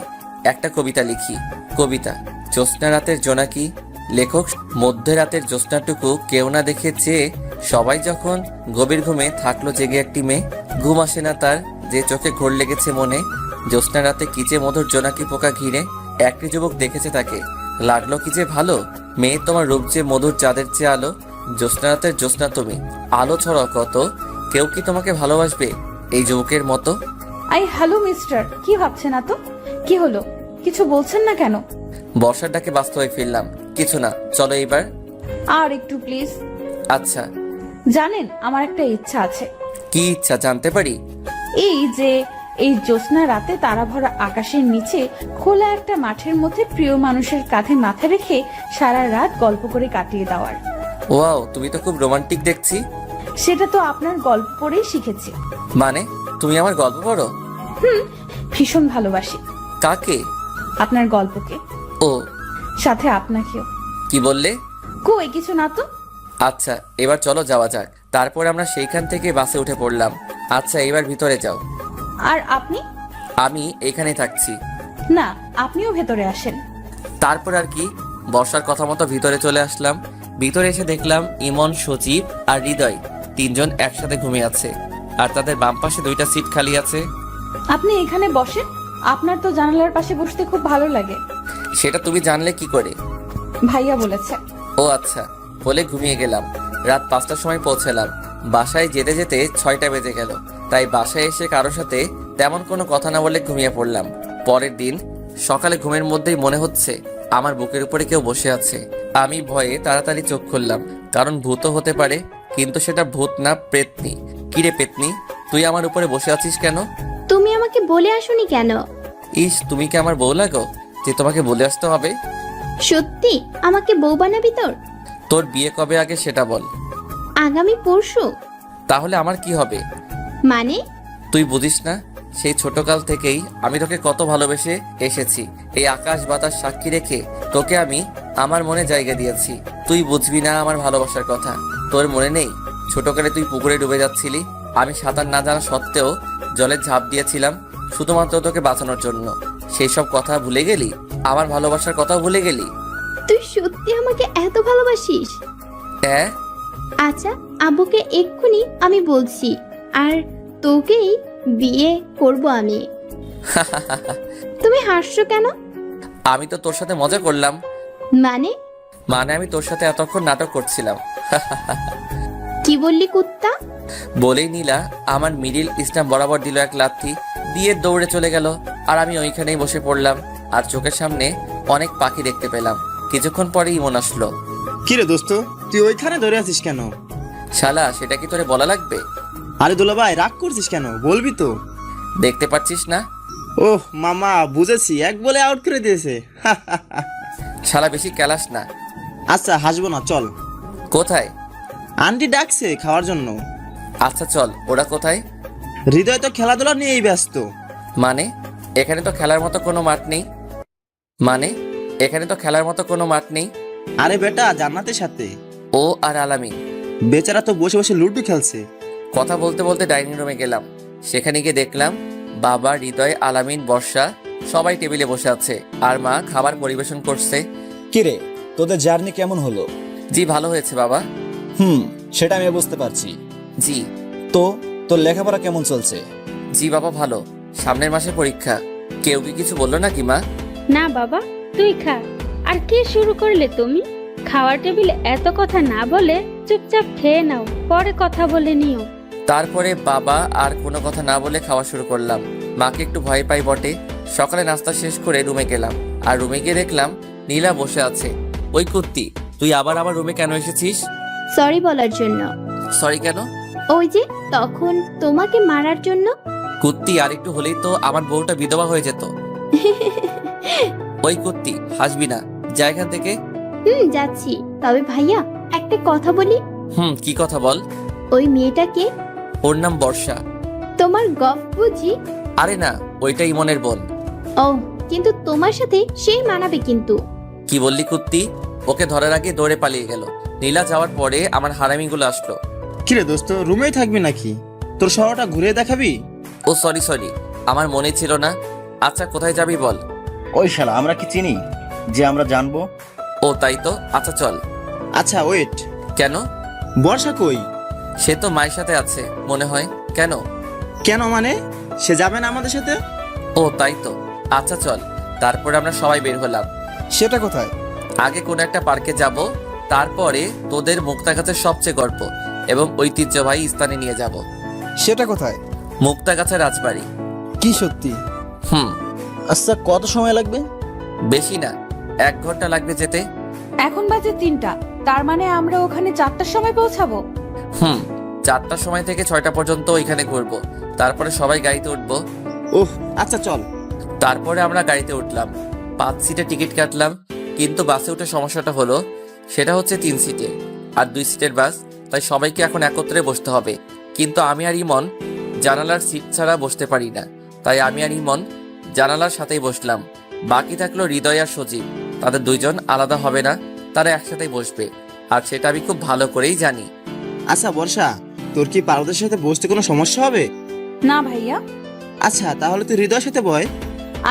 একটা কবিতা লিখি। কবিতা, জ্যোৎস্না রাতের জোনাকি। লেখক, মধ্যরাতের জ্যোৎস্নাটুকু কেউ না দেখে চেয়ে সবাই যখন গভীর ঘুমে থাকলো জেগে একটি মেয়ে। ঘুম আসে না তার, যে চোখে ঘোর লেগেছে মনে। জ্যোৎস্না রাতে কি যে মধুর জোনাকি পোকা ঘিরে একটি যুবক দেখেছে তাকে, লাগলো কি যে ভালো। মেয়ে তোমার রূপ যে মধুর চাঁদের চেয়ে আলো। জ্যোৎস্না রাতের জ্যোৎস্না তুমি, আলো ছড়াও কত। কেউ কি তোমাকে ভালোবাসবে এই যুবকের মতো? হ্যালো মিস্টার, কি ভাবছেন না তো? কি হলো, কিছু বলছেন না কেন? বর্ষার ডাকে ব্যস্ত হয়ে ফিরলাম। কিছু না, চলো এবার। আর একটু প্লিজ। আচ্ছা। জানেন আমার একটা ইচ্ছা আছে। কি ইচ্ছা জানতে পারি? এই যে এই জ্যোৎস্না রাতে তারা ভরা আকাশের নিচে খোলা একটা মাঠের মধ্যে প্রিয় মানুষের কাঁধে মাথা রেখে সারা রাত গল্প করে কাটিয়ে দেওয়ার। ওয়াও, তুমি তো খুব রোমান্টিক দেখছি। সেটা তো আপনার গল্প পড়েই শিখেছি। মানে তুমি আমার গল্প পড়ো? ভীষণ ভালোবাসি। কাকে? আপনার গল্পকে, ও, সাথে আপনাকেও। কি বললে? কই কিছু না তো। আচ্ছা, এবার চলো যাওয়া যাক। তারপর আমরা সেইখান থেকে বাসে উঠে পড়লাম। আচ্ছা, এবার ভিতরে যাও। আর আপনি? আমি এখানে থাকছি। না, আপনিও ভেতরে আসেন। তারপর আর কি, বর্ষার কথা মতো ভিতরে চলে আসলাম। ভিতরে এসে দেখলাম ইমন, সজীব আর হৃদয় তিনজন একসাথে ঘুমিয়ে আছে, আর তাদের বাম পাশে 2টা সিট খালি আছে। আপনি এখানে বসেন, আপনার তো জানালার পাশে বসতে খুব ভালো লাগে। সেটা তুমি জানলে কি করে? ভাইয়া বলেছে। ও আচ্ছা, বলে ঘুমিয়ে গেলাম। রাত 5টার সময় পৌঁছালাম। বাসায় যেতে যেতে 6টা বেজে গেল। তাই বাসায় এসে কারোর সাথে তেমন কোনো কথা না বলে ঘুমিয়ে পড়লাম। পরের দিন সকালে ঘুমের মধ্যেই মনে হচ্ছে আমার বুকের উপরে কেউ বসে আছে। আমি ভয়ে তাড়াতাড়ি চোখ খুললাম, কারণ ভূতও হতে পারে, কিন্তু সেটা ভূত না, পেতনি। কিরে পেতনি, তুই আমার উপরে বসে আছিস কেন? তুমি আমাকে বলে আসোনি কেন? ইস, তুমি কি আমার বউ লাগো যে তোমাকে বলে আসতে হবে? সত্যি আমাকে বউ বানাবি তোর? তোর বিয়ে কবে আগে সেটা বল। আগামী পরশু। তাহলে আমার কি হবে? মানে? তুই বুঝিস না, সেই ছোটকাল থেকেই আমি তোকে কত ভালোবেসে এসেছি। এই আকাশ বাতাস সাক্ষী রেখে তোকে আমি আমার মনে জায়গা দিয়েছি। তুই বুঝবি না আমার ভালোবাসার কথা। তোর মনে নেই ছোটকালে তুই পুকুরে ডুবে যাচ্ছিলি, আমি সাঁতার না জানা সত্ত্বেও জলে ঝাঁপ দিয়েছিলাম শুধুমাত্র তোকে বাঁচানোর জন্য। সেই সব কথা ভুলে গেলি? আমার ভালোবাসার কথাও ভুলে গেলি? তুই সত্যি আমাকে এত ভালোবাসিস? হ্যাঁ। আচ্ছা, আব্বুকে এক্ষুনি আমি বলছি, আর তোকেই বিয়ে করব আমি। তুমি হাসছো কেন? আমি তো তোর সাথে মজা করলাম। মানে? মানে আমি তোর সাথে এতক্ষণ নাটক করছিলাম। কি বললি কুত্তা? বলেই নীলা আমার মিডিল ইস্টাম বরাবর দিল এক লাথি দিয়ে দৌড়ে চলে গেল। আর আমি ওইখানেই বসে পড়লাম, আর চোখের সামনে অনেক পাখি দেখতে পেলাম। কিছুক্ষণ পরে ইমন আসলো। কিরে দোস্ত, তুই ওইখানে ধরে আছিস কেন? শালা, সেটা কি তোরে বলা লাগবে? আরে দুলাভাই, রাগ করছিস কেন? বলবি তো। দেখতে পাচ্ছিস না? ওহ মামা, বুঝেছি, এক বলে আউট করে দিয়েছে। শালা বেশি ক্যালাস না। আচ্ছা হাসবো না, চল। কোথায়? আন্টি ডাকছে খাওয়ার জন্য। আচ্ছা চল। ওরা কোথায়? হৃদয় তো খেলাধুলা নিয়েই ব্যস্ত। মানে এখানে তো খেলার মতো কোনো মাঠ নেই। মানে এখানে তো খেলার মতো কোনো মাঠ নেই। আরে বেটা, জান্নাতের সাথে। ও আর আলামিন। বেচারা তো বসে বসে লুডো খেলছে। কথা বলতে বলতে ডাইনিং রুমে গেলাম। সেখানে গিয়ে দেখলাম বাবা, হৃদয়, আলামিন, বর্ষা সবাই টেবিলে বসে আছে আর মা খাবার পরিবেশন করছে। কিরে, তোদের জার্নি কেমন হলো? জি ভালো হয়েছে বাবা। সেটা আমি বুঝতে পারছি। জি। তো তোর লেখাপড়া কেমন চলছে? জি বাবা ভালো, সামনের মাসে পরীক্ষা। কেউ কি কিছু বললো নাকি মা? না বাবা, তুই খা। আর কি শুরু করলে তুমি? খাওয়ার টেবিলে এত কথা না বলে চুপচাপ খেয়ে নাও, পরে কথা বলে নিও। তারপরে বাবা আর কোনো কথা না বলে খাওয়া শুরু করলাম। মাকে একটু ভয় পাই বটে। সকালে নাস্তা শেষ করে রুমে গেলাম, আর রুমে গিয়ে দেখলাম নীলা বসে আছে। ওই কুত্তি, তুই আবার আমার রুমে কেন এসেছিস? সরি বলার জন্য। সরি কেন? ওই যে তখন তোমাকে মারার জন্য। কুত্তি, আর একটু হলেই তো আমার বউটা বিধবা হয়ে যেত। ওই কুত্তি, হাসবি না, যা এখান থেকে। যাচ্ছি। তবে ভাইয়া একটা কথা বলি। কি কথা বল? ওই মেয়েটাকে, ওর নাম বর্ষা। তোমার গফ বুঝি? আরে না, ওইটা ইমনের বোন। ও, কিন্তু তোমার সাথে সেই মানাবে কিন্তু। কি বললি কুত্তি? ওকে ধরার আগে দৌড়ে পালিয়ে গেল। নীলা যাওয়ার পরে আমার হারামিগুলো আসলো। কিরে দোস্ত, রুমেই থাকবি নাকি? তোর শহরটা ঘুরে দেখাবি? ও সরি, আমার মনে ছিল না। আচ্ছা কোথায় যাবি বল। ওই শালা, আমরা কি চিনি যে আমরা জানবো? ও তাই তো, আচ্ছা চল। আচ্ছা ওয়েট, কেন? বর্ষা কই? সে তো মায়ের সাথে আছে মনে হয়। কেন? কেন মানে? সে যাবে না আমাদের সাথে? ও তাই তো, আচ্ছা চল। তারপরে আমরা সবাই বের হলাম। সেটা কোথায়? আগে কোনো একটা পার্কে যাব, তারপরে তোদের মুক্তাগাছার সবচেয়ে গর্ব এবং ঐতিহ্যবাহী স্থানে নিয়ে যাব। সেটা কোথায়? মুক্তাগাছা রাজবাড়ি। কি সত্যি? আচ্ছা, কত সময় লাগবে? বেশি না, 1 ঘন্টা লাগবে যেতে। এখন বাজে 3টা, তার মানে আমরা ওখানে 4টার সময় পৌঁছাবো। 4টার সময় থেকে 6টা পর্যন্ত ওইখানে ঘুরবো, তারপরে সবাই গাড়িতে উঠবো। ওহ আচ্ছা চল। তারপরে আমরা গাড়িতে উঠলাম। 5 সিটের টিকিট কাটলাম, কিন্তু বাসে উঠে সমস্যাটা হলো, সেটা হচ্ছে 3 সিটের আর 2 সিটের বাস, তাই সবাইকে এখন একত্রে বসতে হবে। কিন্তু আমি আর ইমন জানালার সিট ছাড়া বসতে পারি না, তাই আমি আর ইমন জানালার সাথেই বসলাম। বাকি থাকলো হৃদয় আর সজীব। তাদের 2 জন আলাদা হবে না, তারা একসাথেই বসবে, আর সেটা আমি খুব ভালো করেই জানি। আচ্ছা বর্ষা, তোর কি পারদের সাথে বসতে কোনো সমস্যা হবে? না ভাইয়া। আচ্ছা তাহলে তুই হৃদয়ের সাথে বয়।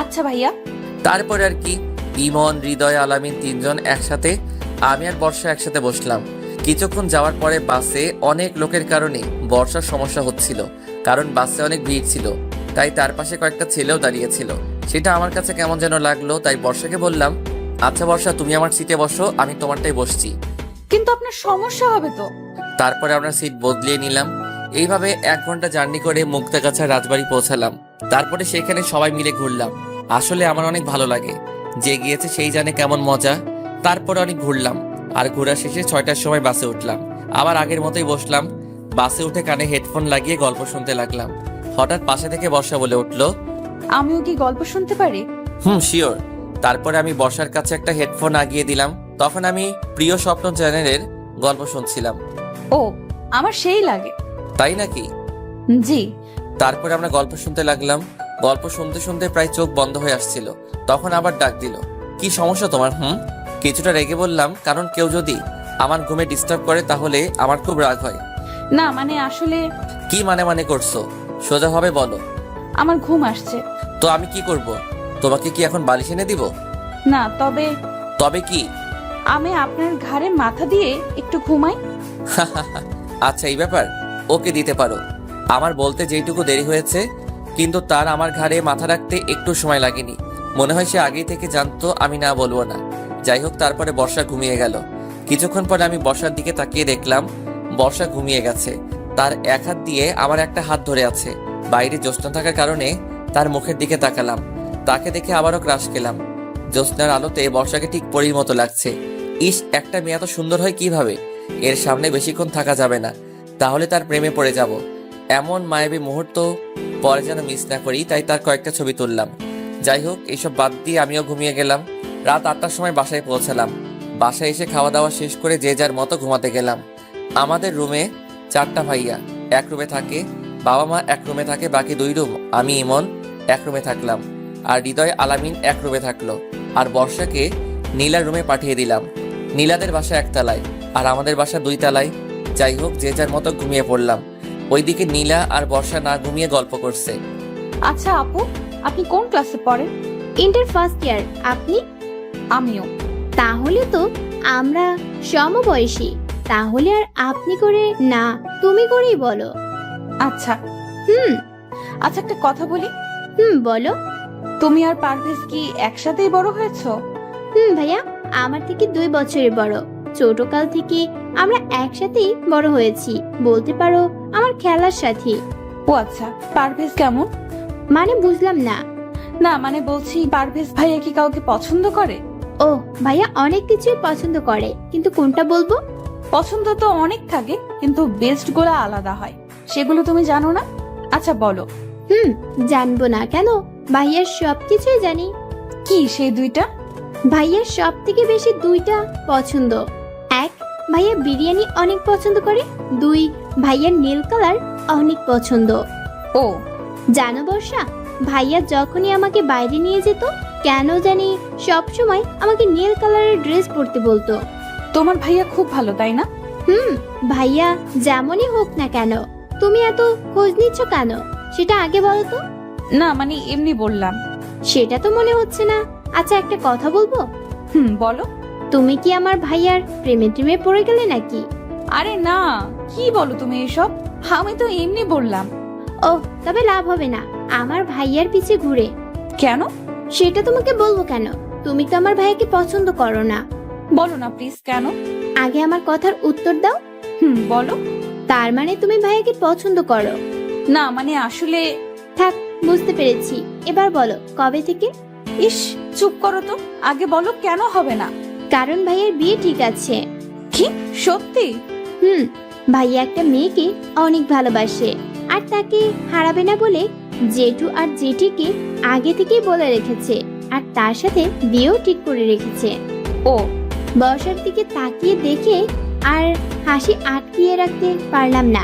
আচ্ছা ভাইয়া। তারপরে আর কি, ইমন, হৃদয়, আলামিন 3 জন একসাথে, আমি আর বর্ষা একসাথে বসলাম। কিছুক্ষণ যাওয়ার পরে বাসে অনেক লোকের কারণে বর্ষার সমস্যা হচ্ছিল, কারণ বাসে অনেক ভিড় ছিল, তাই তার পাশে কয়েকটা ছেলেও দাঁড়িয়েছিল। সেটা আমার কাছে কেমন যেন লাগলো, তাই বর্ষাকে বললাম, আচ্ছা বর্ষা, তুমি আমার সিটে বসো, আমি তোমারটাই বসছি। কিন্তু আপনার সমস্যা হবে তো। তারপরে আমরা সিট বদলিয়ে নিলাম। এইভাবে 1 ঘন্টা জার্নি করে মুক্তাগাছা রাজবাড়ি পৌঁছালাম। তারপরে সেখানে সবাই মিলে ঘুরলাম। আসলে আমার অনেক ভালো লাগে, যে গিয়েছে সেই জানে কেমন মজা। তারপরে অনেক ঘুরলাম, আর ঘোরা শেষে 6টার সময় বাসে উঠলাম। আবার আগের মতোই বসলাম। বাসে উঠে কানে হেডফোন লাগিয়ে গল্প শুনতে লাগলাম। হঠাৎ পাশে থেকে বর্ষা বলে উঠলো, আমিও কি গল্প শুনতে পারি? শিওর। তারপরে আমি বর্ষার কাছে একটা হেডফোন আগিয়ে দিলাম। তখন আমি প্রিয় স্বপ্ন চ্যানেলের গল্প শুনছিলাম। ও, আমার সেই লাগে। তাই নাকি? জি। তারপরে আমরা গল্প শুনতে লাগলাম। গল্প শুনতে শুনতে প্রায় চোখ বন্ধ হয়ে আসছিল। তখন আবার ডাক দিল, কি সমস্যা তোমার? কিছুটা রেগে বললাম, কারণ কেউ যদি আমার ঘুমে ডিস্টার্ব করে তাহলে আমার খুব রাগ হয়। না মানে আসলে। কি মানে করছো? সোজাভাবে বলো। আমার ঘুম আসছে। তো আমি কি করব? তোমাকে কি এখন বালিশ এনে দিব? না, তবে। তবে কি? আমি আপনার ঘাড়ে মাথা দিয়ে একটু ঘুমাই। আচ্ছা এই ব্যাপার, ওকে দিতে পারো। আমার বলতে যেইটুকু দেরি হয়েছে, কিন্তু তার আমার ঘাড়ে মাথা রাখতে একটু সময় লাগেনি। মনে হয় সে আগেই থেকে জানতো আমি না বলবো না। যাই হোক, তারপরে বর্ষা ঘুমিয়ে গেল। কিছুক্ষণ পরে আমি বর্ষার দিকে তাকিয়ে দেখলাম বর্ষা ঘুমিয়ে গেছে। তার এক হাত দিয়ে আমার একটা হাত ধরে আছে। বাইরে জ্যোৎস্না থাকার কারণে তার মুখের দিকে তাকালাম। তাকে দেখে আবারও ক্রাশ খেলাম। জ্যোৎস্নার আলোতে বর্ষাকে ঠিক পরীর মতো লাগছে। ইস, একটা মেয়ে এত সুন্দর হয় কিভাবে? এর সামনে বেশিক্ষণ থাকা যাবে না, তাহলে তার প্রেমে পড়ে যাব। এমন মায়াবী মুহূর্ত পরে যেন মিস না করি, তাই তার কয়েকটা ছবি তুললাম। যাই হোক, এইসব বাদ দিয়ে আমিও ঘুমিয়ে গেলাম। রাত 8টার সময় বাসায় পৌঁছালাম। বাসায় এসে খাওয়া দাওয়া শেষ করে যে যার মতো ঘুমাতে গেলাম। আমাদের রুমে 4টা ভাইয়া এক রুমে থাকে, বাবা মা এক রুমে থাকে, বাকি 2 রুম আমি ইমন এক রুমে থাকলাম, আর হৃদয়, আলামিন এক রুমে থাকলো, আর বর্ষাকে নীলার রুমে পাঠিয়ে দিলাম। নীলাদের বাসা একতলায় আর আমাদের বাসা 2 তলায়। যাই হোক, যে যার মতো ঘুমিয়ে পড়লাম। ওইদিকে নীলা আর বর্ষা না ঘুমিয়ে গল্প করছে। আচ্ছা আপু, আপনি কোন ক্লাসে পড়েন? Inter first year. আপনি? আমিও। তাহলে তো আমরা সমবয়সী। তাহলে আর আপনি করে না, তুমি করেই বলো। আচ্ছা হুম। আচ্ছা, একটা কথা বলি। বলো। তুমি আর পারভেজ কি একসাথেই বড় হয়েছো? ভাইয়া আমার থেকে 2 বছরের বড়। ছোটকাল থেকে আমরা একসাথেই বড় হয়েছি, বলতে পারো আমার খেলার সাথী। ও আচ্ছা, পারভেজ কেমন? মানে বুঝলাম না। না মানে বলছি, পারভেজ ভাইয়া কি কাউকে পছন্দ করে? ও ভাইয়া অনেক কিছুই পছন্দ করে, কিন্তু কোনটা বলবো? পছন্দ তো অনেক থাকে, কিন্তু বেস্ট গুলো আলাদা হয়, সেগুলো তুমি জানো না? আচ্ছা বলো। জানবো না কেন, ভাইয়ার সবকিছুই জানি। কি সেই 2টা? ভাইয়ার সব থেকে বেশি 2টা পছন্দ। 1, ভাইয়া বিরিয়ানি অনেক পছন্দ করে। 2, ভাইয়ার নীল কালার অনেক পছন্দ। ও জানো বর্ষা, ভাইয়া যখনই আমাকে বাইরে নিয়ে যেত, কেন জানি সব সময় আমাকে নীল কালারের ড্রেস পরতে বলতো। তোমার ভাইয়া খুব ভালো, তাই না? ভাইয়া যেমনই হোক না কেন, তুমি এত খোঁজ নিচ্ছ কেন সেটা আগে বলো তো। না মানে এমনি বললাম। সেটা তো মনে হচ্ছে না। আচ্ছা একটা কথা বলবো? বলো। তুমি কি আমার ভাইয়ার প্রেমে টেমে পড়ে গেলে নাকি? আরে না, কি বলো তুমি এসব? আমি তো এমনি বললাম। ও তবে লাভ হবে না, আমার ভাইয়ার পিছে ঘুরে। কেন? সেটা তোমাকে বলবো কেন? তুমি তো আমার ভাইয়াকে পছন্দ করো না। বলো না প্লিজ, কেন? আগে আমার কথার উত্তর দাও। বলো। তার মানে তুমি ভাইয়াকে পছন্দ করো না মানে আসলে। থাক, বুঝতে পেরেছি। এবার বলো কবে থেকে? ইস, চুপ করো তো, আগে বলো কেন হবে না। কারণ ভাইয়ার বিয়ে ঠিক আছে। কি সত্যি? ভাইয়া একটা মেয়েকে অনেক ভালোবাসে, আর তাকে হারাবে না বলে জেঠু আর জেঠিকে আগে থেকেই বলে রেখেছে, আর তার সাথে বিয়েও ঠিক করে রেখেছে। ও বর্ষার দিকে তাকিয়ে দেখে আর হাসি আটকিয়ে রাখতে পারলাম না।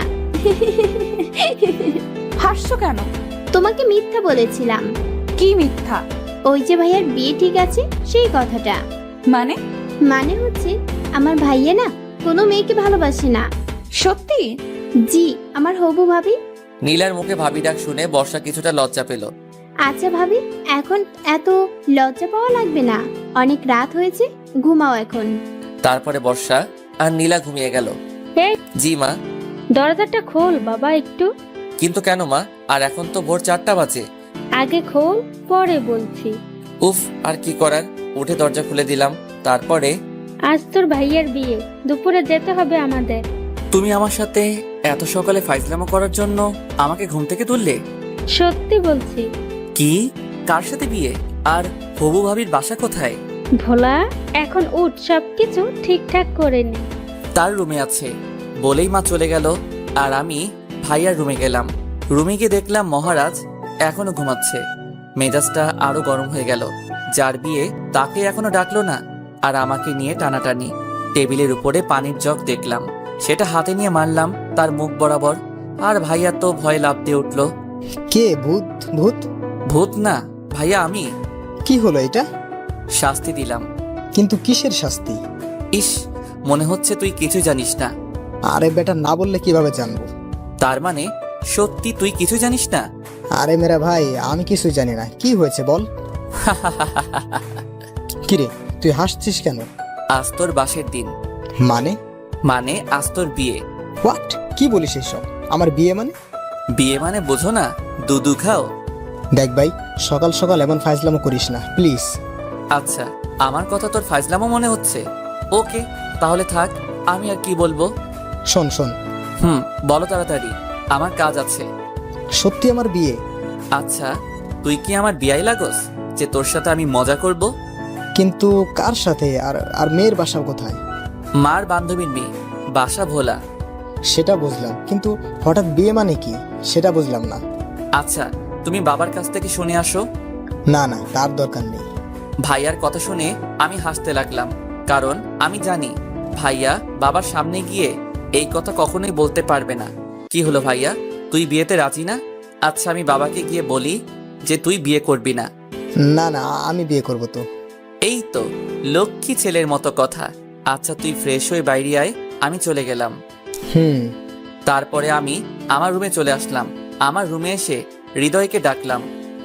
হাসছো কেন? তোমাকে মিথ্যা বলেছিলাম। কি মিথ্যা? ওই যে ভাইয়ার বিয়ে ঠিক আছে সেই কথাটা। মানে? মানে হচ্ছে আমার ভাইয়া না কোনো মেয়েকে ভালোবাসে না। সত্যি? জি, আমার হবু ভাবি। নীলার মুখে ভাবি ডাক শুনে বর্ষা কিছুটা লজ্জা পেল। আচ্ছা ভাবি, এখন এত লজ্জা পাওয়া লাগবে না, অনেক রাত হয়েছে, ঘুমাও এখন। তারপরে বর্ষা আর নীলা ঘুমিয়ে গেল। এই জি মা। দরজাটা খোল বাবা একটু। কিন্তু কেন মা? আর এখন তো ভোর 4টা বাজে। আগে খোল, পরে বলছি। উফ, আর কি করার, উঠে দরজা খুলে দিলাম। তারপরে আজ তোর ভাইয়ের বিয়ে, দুপুরে যেতে হবে আমাদের। তুমি আমার সাথে এত সকালে ফাইজলামো করার জন্য আমাকে ঘুম থেকে তুললে? সত্যি বলছি। কি? কার সাথে বিয়ে? আর হবু ভাবির বাসা কোথায়? ভোলা, এখন উঠ, সবকিছু ঠিকঠাক করে নে। তার রুমে আছে বলেই মা চলে গেল। আর আমি ভাইয়ার রুমে গেলাম। রুমে গিয়ে দেখলাম মহারাজ এখনো ঘুমাচ্ছে। মেজাজটা আরো গরম হয়ে গেল। যার বিয়ে তাকে এখনো ডাকলো না, আর আমাকে নিয়ে টানাটানি। টেবিলের উপরে পানির জগ দেখলাম, সেটা হাতে নিয়ে মারলাম তার মুখ বরাবর। আর ভাইয়া তো ভয় লাফ দিয়ে উঠলো। কে? ভূত? ভূত? ভূত না ভাইয়া, আমি। কি হলো এটা? শাস্তি দিলাম। কিন্তু কিসের শাস্তি? ইস, মনে হচ্ছে তুই কিছু জানিস না। আরে বেটা, না বললে কিভাবে জানবো? তার মানে সত্যি তুই কিছু জানিস না? আরে মেরা ভাই, আমি কিছু জানি না। কি হয়েছে বল। কিরে, তুই হাসছিস কেন? আজ তোর বাসের দিন। মানে? মানে আজ তোর বিয়ে। হোয়াট? কি বলিস এসব? আমার বিয়ে মানে? বিয়ে মানে বোঝো না, দুধু খাও। দেখ ভাই, সকাল সকাল এমন ফাইজলামো করিস না প্লিজ। আচ্ছা, আমার কথা তোর ফাইজলামো মনে হচ্ছে? ওকে, তাহলে থাক, আমি আর কি বলবো। শোন শোন। বলো তাড়াতাড়ি, আমার কাজ আছে। সত্যি আমার বিয়ে? আচ্ছা, তুই কি আমার বিয়াই লাগোস যে তোর সাথে আমি মজা করব? কিন্তু কার সাথে? আর আর মেয়ের বাসা কোথায়? মার বান্ধবীর মেয়ে, বাসা ভোলা। সেটা বুঝলাম, কিন্তু হঠাৎ বিয়ে মানে কি সেটা বুঝলাম না। আচ্ছা, তুমি বাবার কাছ থেকে শুনে আসো। না না, তার দরকার নেই। ভাইয়ার কথা শুনে আমি হাসতে লাগলাম, কারণ আমি জানি ভাইয়া বাবার সামনে গিয়ে এই কথা কখনোই বলতে পারবে না। কি হলো ভাইয়া, তুই বিয়েতে রাজি না? আচ্ছা, আমি বাবাকে গিয়ে বলি যে তুই বিয়ে করবি না। না না, আমি বিয়ে করব তো। এই তো লক্ষ্মী ছেলের মতো কথা। আচ্ছা তুই ফ্রেশ হয়ে বাইরে আয়, আমি চলে গেলাম। হুম। তারপরে আমি আমার রুমে চলে আসলাম। আমার রুমে এসে হৃদয়কে ডাকলাম,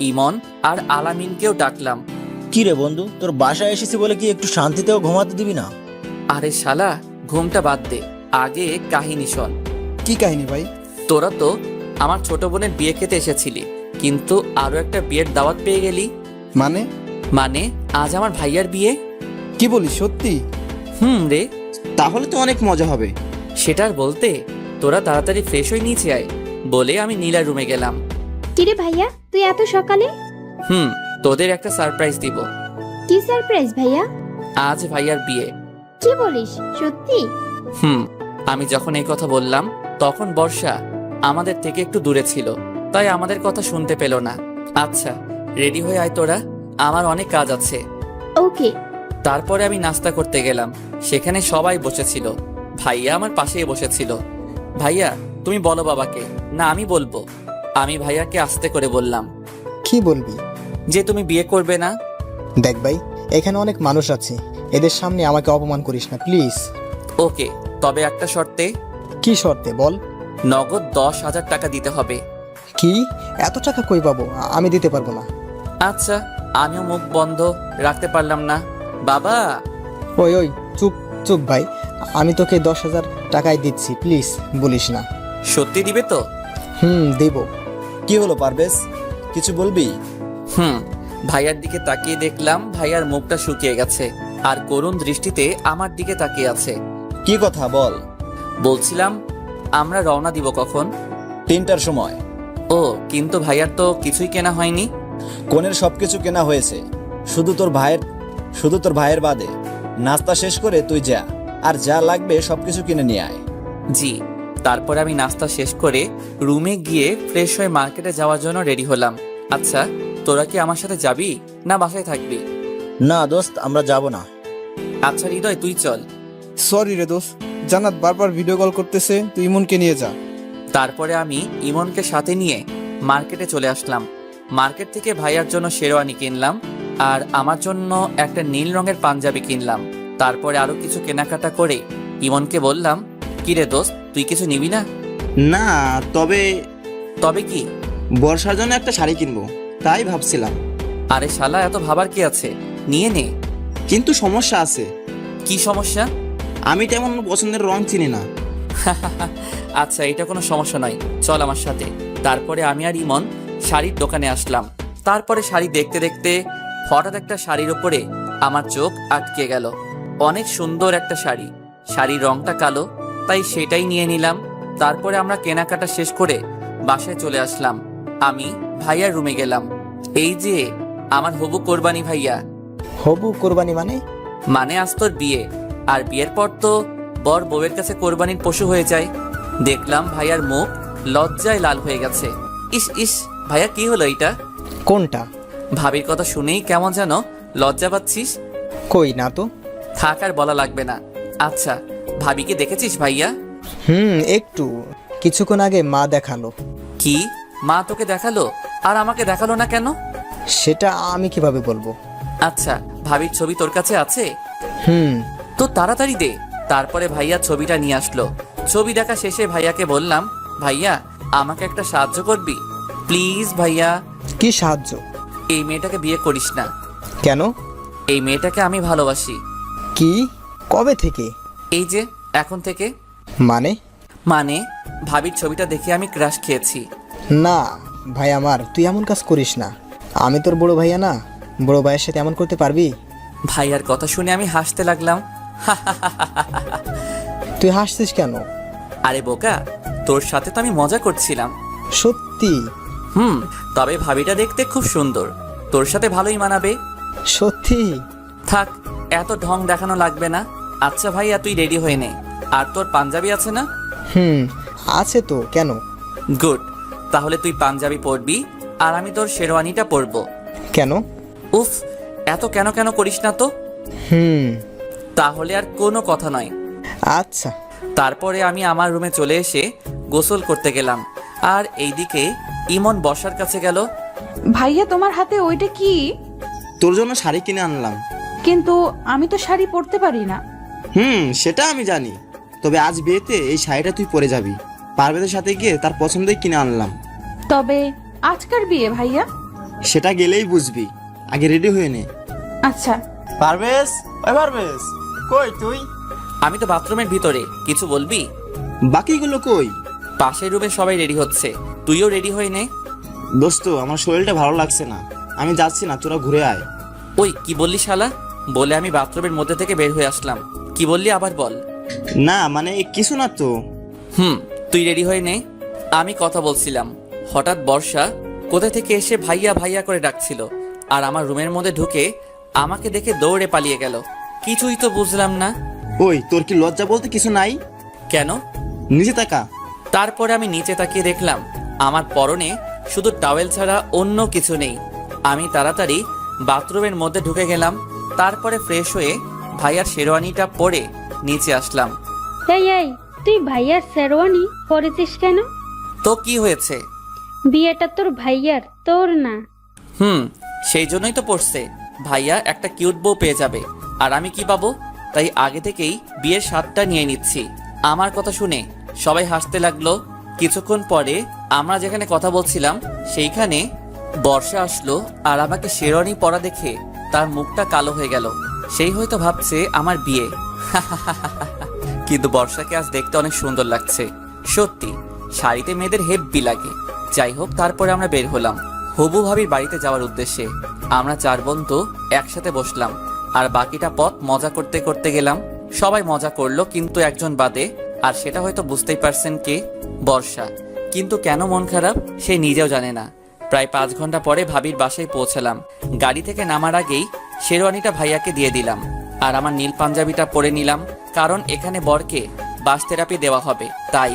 ইমন আর আলামিনকেও ডাকলাম। কি রে বন্ধু, তোর বাসায় এসেছি বলে কি একটু শান্তিতেও ঘুমাতে দিবি না? আরে শালা, ঘুমটা বাদ দে, আগে কাহিনী শোন। কি কাহিনী ভাই? তোরা তো আমার ছোট বোনের বিয়ে খেতে এসেছিলি, কিন্তু আরো একটা বিয়ের দাওয়াত পেয়ে গেলি। মানে? মানে আজ আমার ভাইয়ার বিয়ে। কি বলিস, সত্যি? রে, তাহলে তো অনেক মজা হবে। সেটা আর বলতে, তোরা তাড়াতাড়ি ফ্রেশ হয়ে নিচে আয় বলে আমি নীলার রুমে গেলাম। কিরে ভাইয়া, তুই এত সকালে? তোদের একটা সারপ্রাইজ দিব। কি সারপ্রাইজ ভাইয়া? আজ ভাইয়ার বিয়ে। কি বলিস, সত্যি? আমি যখন এই কথা বললাম তখন বর্ষা আমাদের থেকে একটু দূরে ছিল, তাই আমাদের কথা শুনতে পেল না। আচ্ছা রেডি হয়ে আয় তোরা, আমার অনেক কাজ আছে। ওকে। তারপরে আমি নাস্তা করতে গেলাম, সেখানে সবাই বসেছিল। ভাইয়া আমার পাশেই বসেছিল। ভাইয়া তুমি বলো বাবাকে। না আমি বলবো। আমি ভাইয়াকে আস্তে করে বললাম কি বলবি? যে তুমি বিয়ে করবে না। দেখ ভাই, এখানে অনেক মানুষ আছে, এদের সামনে আমাকে অপমান করিস না প্লিজ। ওকে, তবে একটা শর্তে। কি শর্তে বল? নগদ 10,000 টাকা দিতে হবে। কি? এত টাকা কই পাবো? আমি দিতে পারবো না। আচ্ছা, আমিও মুখ বন্ধ রাখতে পারলাম না। বাবা। ওই ওই, চুপ চুপ ভাই, আমি তোকে 10,000 টাকাই দিচ্ছি, প্লিজ বলিস না। সত্যি দিবে তো? দেব। কি হলো পারভেজ, কিছু বলবি? ভাইয়ার দিকে তাকিয়ে দেখলাম ভাইয়ার মুখটা শুকিয়ে গেছে আর করুণ দৃষ্টিতে আমার দিকে তাকিয়ে আছে। কি কথা বল। বলছিলাম আমরা রওনা দিব কখন? 3টার সময়। ও, কিন্তু ভাইয়ার তো কিছুই কেনা হয়নি। কোনের সবকিছু কেনা হয়েছে, শুধু তোর ভাইয়ের বাদে। নাস্তা শেষ করে তুই যা, আর যা লাগবে সবকিছু কিনে নিয়ে আয়। জি। তারপরে আমি নাস্তা শেষ করে রুমে গিয়ে ফ্রেশ হয়ে মার্কেটে যাওয়ার জন্য রেডি হলাম। আচ্ছা তোরা কি আমার সাথে যাবি না বাসায় থাকবি? না দোস্ত, আমরা যাব না। আচ্ছা হৃদয় তুই চল। সরি রে দোস্ত, জান্নাত বারবার ভিডিও কল করতেছে, তুই ইমনকে নিয়ে যা। তারপরে আমি ইমনকে সাথে নিয়ে মার্কেটে চলে আসলাম। মার্কেট থেকে ভাইয়ার জন্য শেরওয়ানি কিনলাম আর আমার জন্য একটা নীল রঙের পাঞ্জাবি কিনলাম। তারপরে আরো কিছু কেনাকাটা করে ইমনকে বললাম, কি রে দোস্ত, তুই কিছু নিবি না? না, তবে তবে কি? বর্ষার জন্য একটা শাড়ি কিনবো, তাই ভাবছিলাম। আরে শালা, এত ভাবার কি আছে, নিয়ে নে। কিন্তু সমস্যা আছে। কি সমস্যা? আমি তেমন পছন্দের রং চিনি না। আচ্ছা এটা কোনো সমস্যা নয়, চল আমার সাথে। তারপরে আমি আর ইমন শাড়ির দোকানে আসলাম। তারপরে শাড়ি দেখতে দেখতে হঠাৎ একটা শাড়ির উপরে আমার চোখ আটকে গেল। অনেক সুন্দর একটা শাড়ি, শাড়ির রংটা কালো, তাই সেটাই নিয়ে নিলাম। তারপরে আমরা কেনাকাটা শেষ করে বাসায় চলে আসলাম। আমি ভাইয়ার রুমে গেলাম। এই যে আমার হবু কোরবানি ভাইয়া। হবু কোরবানি মানে? মানে আজ তোর বিয়ে, আর বিয়ের পর তো বর বউয়ের কাছে কোরবানির পশু হয়ে যায়। দেখলাম ভাইয়ার মুখ লজ্জায় লাল হয়ে গেছে। ইস ইস, ভাইয়া কি হলো এটা? কোনটা? ভাবির কথা শুনেই কেমন যেন লজ্জা পাচ্ছিস। কই না তো। থাক আর বলা লাগবে না। আচ্ছা ভাবিকে দেখেছিস ভাইয়া? একটু, কিছুক্ষণ আগে মা দেখালো। কি, মা তোকে দেখালো আর আমাকে দেখালো না কেন? সেটা আমি কিভাবে বলবো? আচ্ছা ভাবির ছবি তোর কাছে আছে? তো তাড়াতাড়ি দে। তারপরে ভাইয়া ছবিটা নিয়ে আসলো। ছবি দেখা শেষে ভাইয়াকে বললাম, ভাইয়া আমাকে একটা সাহায্য করবি প্লিজ? ভাইয়া। কি সাহায্য? এই মেয়েটাকে বিয়ে করিস না। কেন? এই মেয়েটাকে আমি ভালোবাসি। কি? কবে থেকে? এই যে এখন থেকে। মানে? মানে ভাবির ছবিটা দেখে আমি ক্রাশ খেয়েছি। না ভাই আমার, তুই এমন কাজ করিস না। আমি তোর বড় ভাইয়া না, বড় ভাইয়ের সাথে এমন করতে পারবি? ভাইয়ার কথা শুনে আমি হাসতে লাগলাম। তুই হাসছিস কেন? আরে বোকা, তোর সাথে তো আমি মজা করছিলাম। সত্যি? তবে ভাবিটা দেখতে খুব সুন্দর, তোর সাথে ভালোই মানাবে। সত্যি? থাক, এত ঢং দেখানো লাগবে না। আচ্ছা ভাইয়া তুই রেডি হয়ে নে। আর তোর পাঞ্জাবি আছে না? আছে তো, কেন? গুড, তাহলে তুই পাঞ্জাবি পরবি আর আমি তোর শেরওয়ানিটা পরবো। কেন? উফ, এত কেন কেন করিস না তো। তাহলে আর কোনো কথা নয়। আচ্ছা। তারপরে আমি আমার রুমে চলে এসে গোসল করতে গেলাম, আর এইদিকে ইমন বর্ষার কাছে গেল। ভাইয়া তোমার হাতে ওইটা কি? তোর জন্য শাড়ি কিনে আনলাম। কিন্তু আমি তো শাড়ি পরতে পারি না। সেটা আমি জানি, তবে আজ বিয়েতে এই শাড়িটা তুই পরে যাবি। পারভেজের সাথে গিয়ে তার পছন্দই কিনে আনলাম। তবে আজকার বিয়ে ভাইয়া। সেটা গেলেই বুঝবি, আগে রেডি হয়ে নে। আচ্ছা। পারভেজ, ওই পারভেজ, কই তুই? আমি তো বাথরুমের ভিতরে, কিছু বলবি? বাকিগুলো কই? পাশের রুমে সবাই রেডি হচ্ছে, তুইও রেডি হয়ে নে। দোস্ত, আমার শরীরটা ভালো লাগছে না, আমি যাচ্ছি না, তোরা ঘুরে আয়। ওই কি বললি শালা? বলে আমি বাথরুমের মধ্যে থেকে বের হয়ে আসলাম। কি বললি আবার বল। না মানে কিছু না তো। তুই রেডি হয়ে নে। আমি কথা বলছিলাম, হঠাৎ বর্ষা কোথা থেকে এসে ভাইয়া ভাইয়া করে ডাকছিল, আর আমার রুমের মধ্যে ঢুকে আমাকে দেখে দৌড়ে পালিয়ে গেল। কিছুই তো বুঝলাম না। ওই তোর কি লজ্জা বলতে কিছু নাই? কেন? নিচে তাকা। তারপরে আমি নিচে তাকিয়ে দেখলাম আমার পরনে শুধু টাওয়েল ছাড়া অন্য কিছু নেই। আমি তাড়াতাড়ি বাথরুমের মধ্যে ঢুকে গেলাম, তারপরে ফ্রেশ হয়ে ভাইয়ার শেরওয়ানিটা পরে নিচে আসলাম। এই তুই ভাইয়ার শেরওয়ানি পরেছিস কেন? তো কি হয়েছে? বিয়েটা তোর ভাইয়ার, তোর না। সেই জন্যই তো পড়ছে, ভাইয়া একটা কিউট বউ পেয়ে যাবে, আর আমি কি পাবো? তাই আগে থেকেই বিয়ের স্বাদটা নিয়ে নিচ্ছি। আমার কথা শুনে সবাই হাসতে লাগলো। কিছুক্ষণ পরে আমরা যেখানে কথা বলছিলাম সেইখানে বর্ষা আসলো, আর আমাকে শেরওয়ানি পরা দেখে তার মুখটা কালো হয়ে গেল। সেই হয়তো ভাবছে আমার বিয়ে। কিন্তু বর্ষাকে আজ দেখতে অনেক সুন্দর লাগছে, সত্যি শাড়িতে মেয়েদের হেব্বি লাগে। যাই হোক, তারপরে আমরা বের হলাম হবু ভাবির বাড়িতে যাওয়ার উদ্দেশ্যে। আমরা 4 বন্ধু একসাথে বসলাম, আর বাকিটা পথ মজা করতে করতে গেলাম। সবাই মজা করলো, কিন্তু একজন বাদে, আর সেটা হয়তো বুঝতেই পারছেন কে? বর্ষা। কিন্তু কেন মন খারাপ সে নিজেও জানে না। প্রায় 5 ঘন্টা পরে ভাবির বাসায় পৌঁছালাম। গাড়ি থেকে নামার আগেই শেরওয়ানিটা ভাইয়াকে দিয়ে দিলাম, আর আমার নীল পাঞ্জাবিটা পরে নিলাম, কারণ এখানে বরকে বাস থেরাপি দেওয়া হবে। তাই।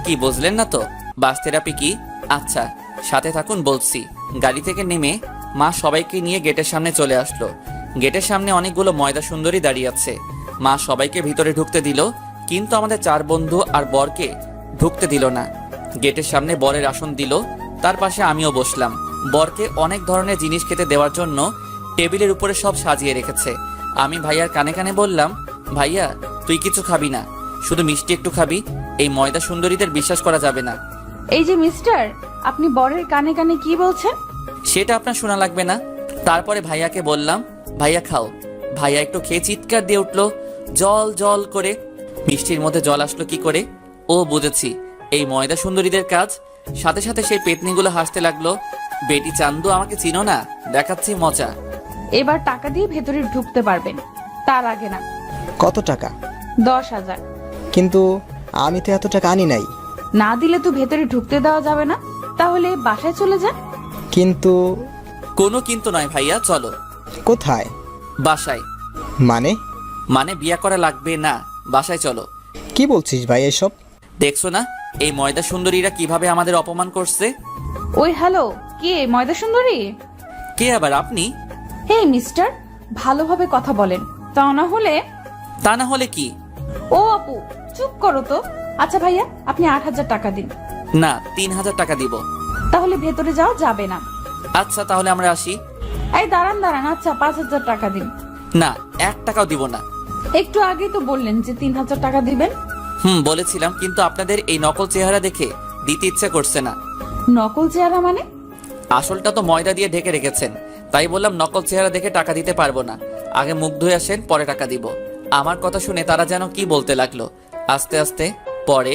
কি বুঝলেন না তো বাস থেরাপি কি? আচ্ছা সাথে থাকুন, বলছি। গাড়ি থেকে নেমে মা সবাইকে নিয়ে গেটের সামনে চলে আসলো। গেটের সামনে অনেকগুলো ময়দা সুন্দরী দাঁড়িয়ে আছে। মা সবাইকে ভিতরে ঢুকতে দিল, কিন্তু আমাদের 4 বন্ধু আর বরকে ঢুকতে দিল না। গেটের সামনে বরের আসন দিল, তার পাশে আমিও বসলাম। বরকে অনেক ধরনের জিনিস খেতে দেওয়ার জন্য টেবিলের উপরে সব সাজিয়ে রেখেছে। আমি ভাইয়ার কানে কানে বললাম, ভাইয়া তুই কিছু খাবি না, শুধু মিষ্টি একটু খাবি। এই ময়দা সুন্দরীদের বিশ্বাস করা যাবে না। এই যে মিস্টার, আপনি বরের কানে কানে কি বলছেন? সেটা আপনার শোনা লাগবে না। তারপরে ভাইয়াকে বললাম, ভাইয়া খাও। ভাইয়া একটু খেয়ে চিৎকার দিয়ে উঠলো, জল জল করে। মিষ্টির মধ্যে জল আসলো কি করে? ও বুঝেছি, এই ময়দা সুন্দরীদের কাজ। সাথে সাথে সেই পেতনিগুলো হাসতে লাগলো। বেটি চান্দু, আমাকে চিনো না? দেখাচ্ছি মজা। এবার টাকা দিয়ে ভেতরে ঢুকতে পারবেন, তার আগে না। কত টাকা? 10,000। কিন্তু আমি তো এত টাকা আনি নাই। না দিলে তো ভেতরে ঢুকতে দেওয়া যাবে না, তাহলে বাসায় চলে যান। কিন্তু কোনো কিন্তু নয় ভাইয়া, চলো। কোথায়? বাসায়। মানে বিয়ে করা লাগবে না, বাসায় চলো। কি বলছিস ভাই এসব? দেখছো না এই ময়দা সুন্দরীরা কিভাবে আমাদের অপমান করছে? ওই হ্যালো, কে ময়দা সুন্দরী? কে আবার? আপনি? হে মিস্টার, ভালোভাবে কথা বলেন, তা না হলে কি? ও আপু, চুপ করো তো। আচ্ছা ভাইয়া, আপনি 8,000 টাকা দিন। না, 3,000 টাকা দিব। তাহলে ভেতরে যাও যাবে না। আচ্ছা তাহলে আমরা আসি। এই দাঁড়ান। আচ্ছা 5,000 টাকা দিন। না, 1 টাকাও দিব না। একটু আগে তো বললেন যে 3,000 টাকা দিবেন। বলেছিলাম, কিন্তু আপনাদের এই নকল চেহারা দেখে দিতে ইচ্ছে করছে না। নকল চেহারা মানে? আসলটা তো ময়দা দিয়ে ঢেকে রেখেছেন, তাই বললাম নকল চেহারা দেখে টাকা দিতে পারবো না। আগে মুখ ধুয়ে আসেন, পরে টাকা দিব। আমার কথা শুনে তারা যেন কি বলতে লাগলো আস্তে আস্তে। পরে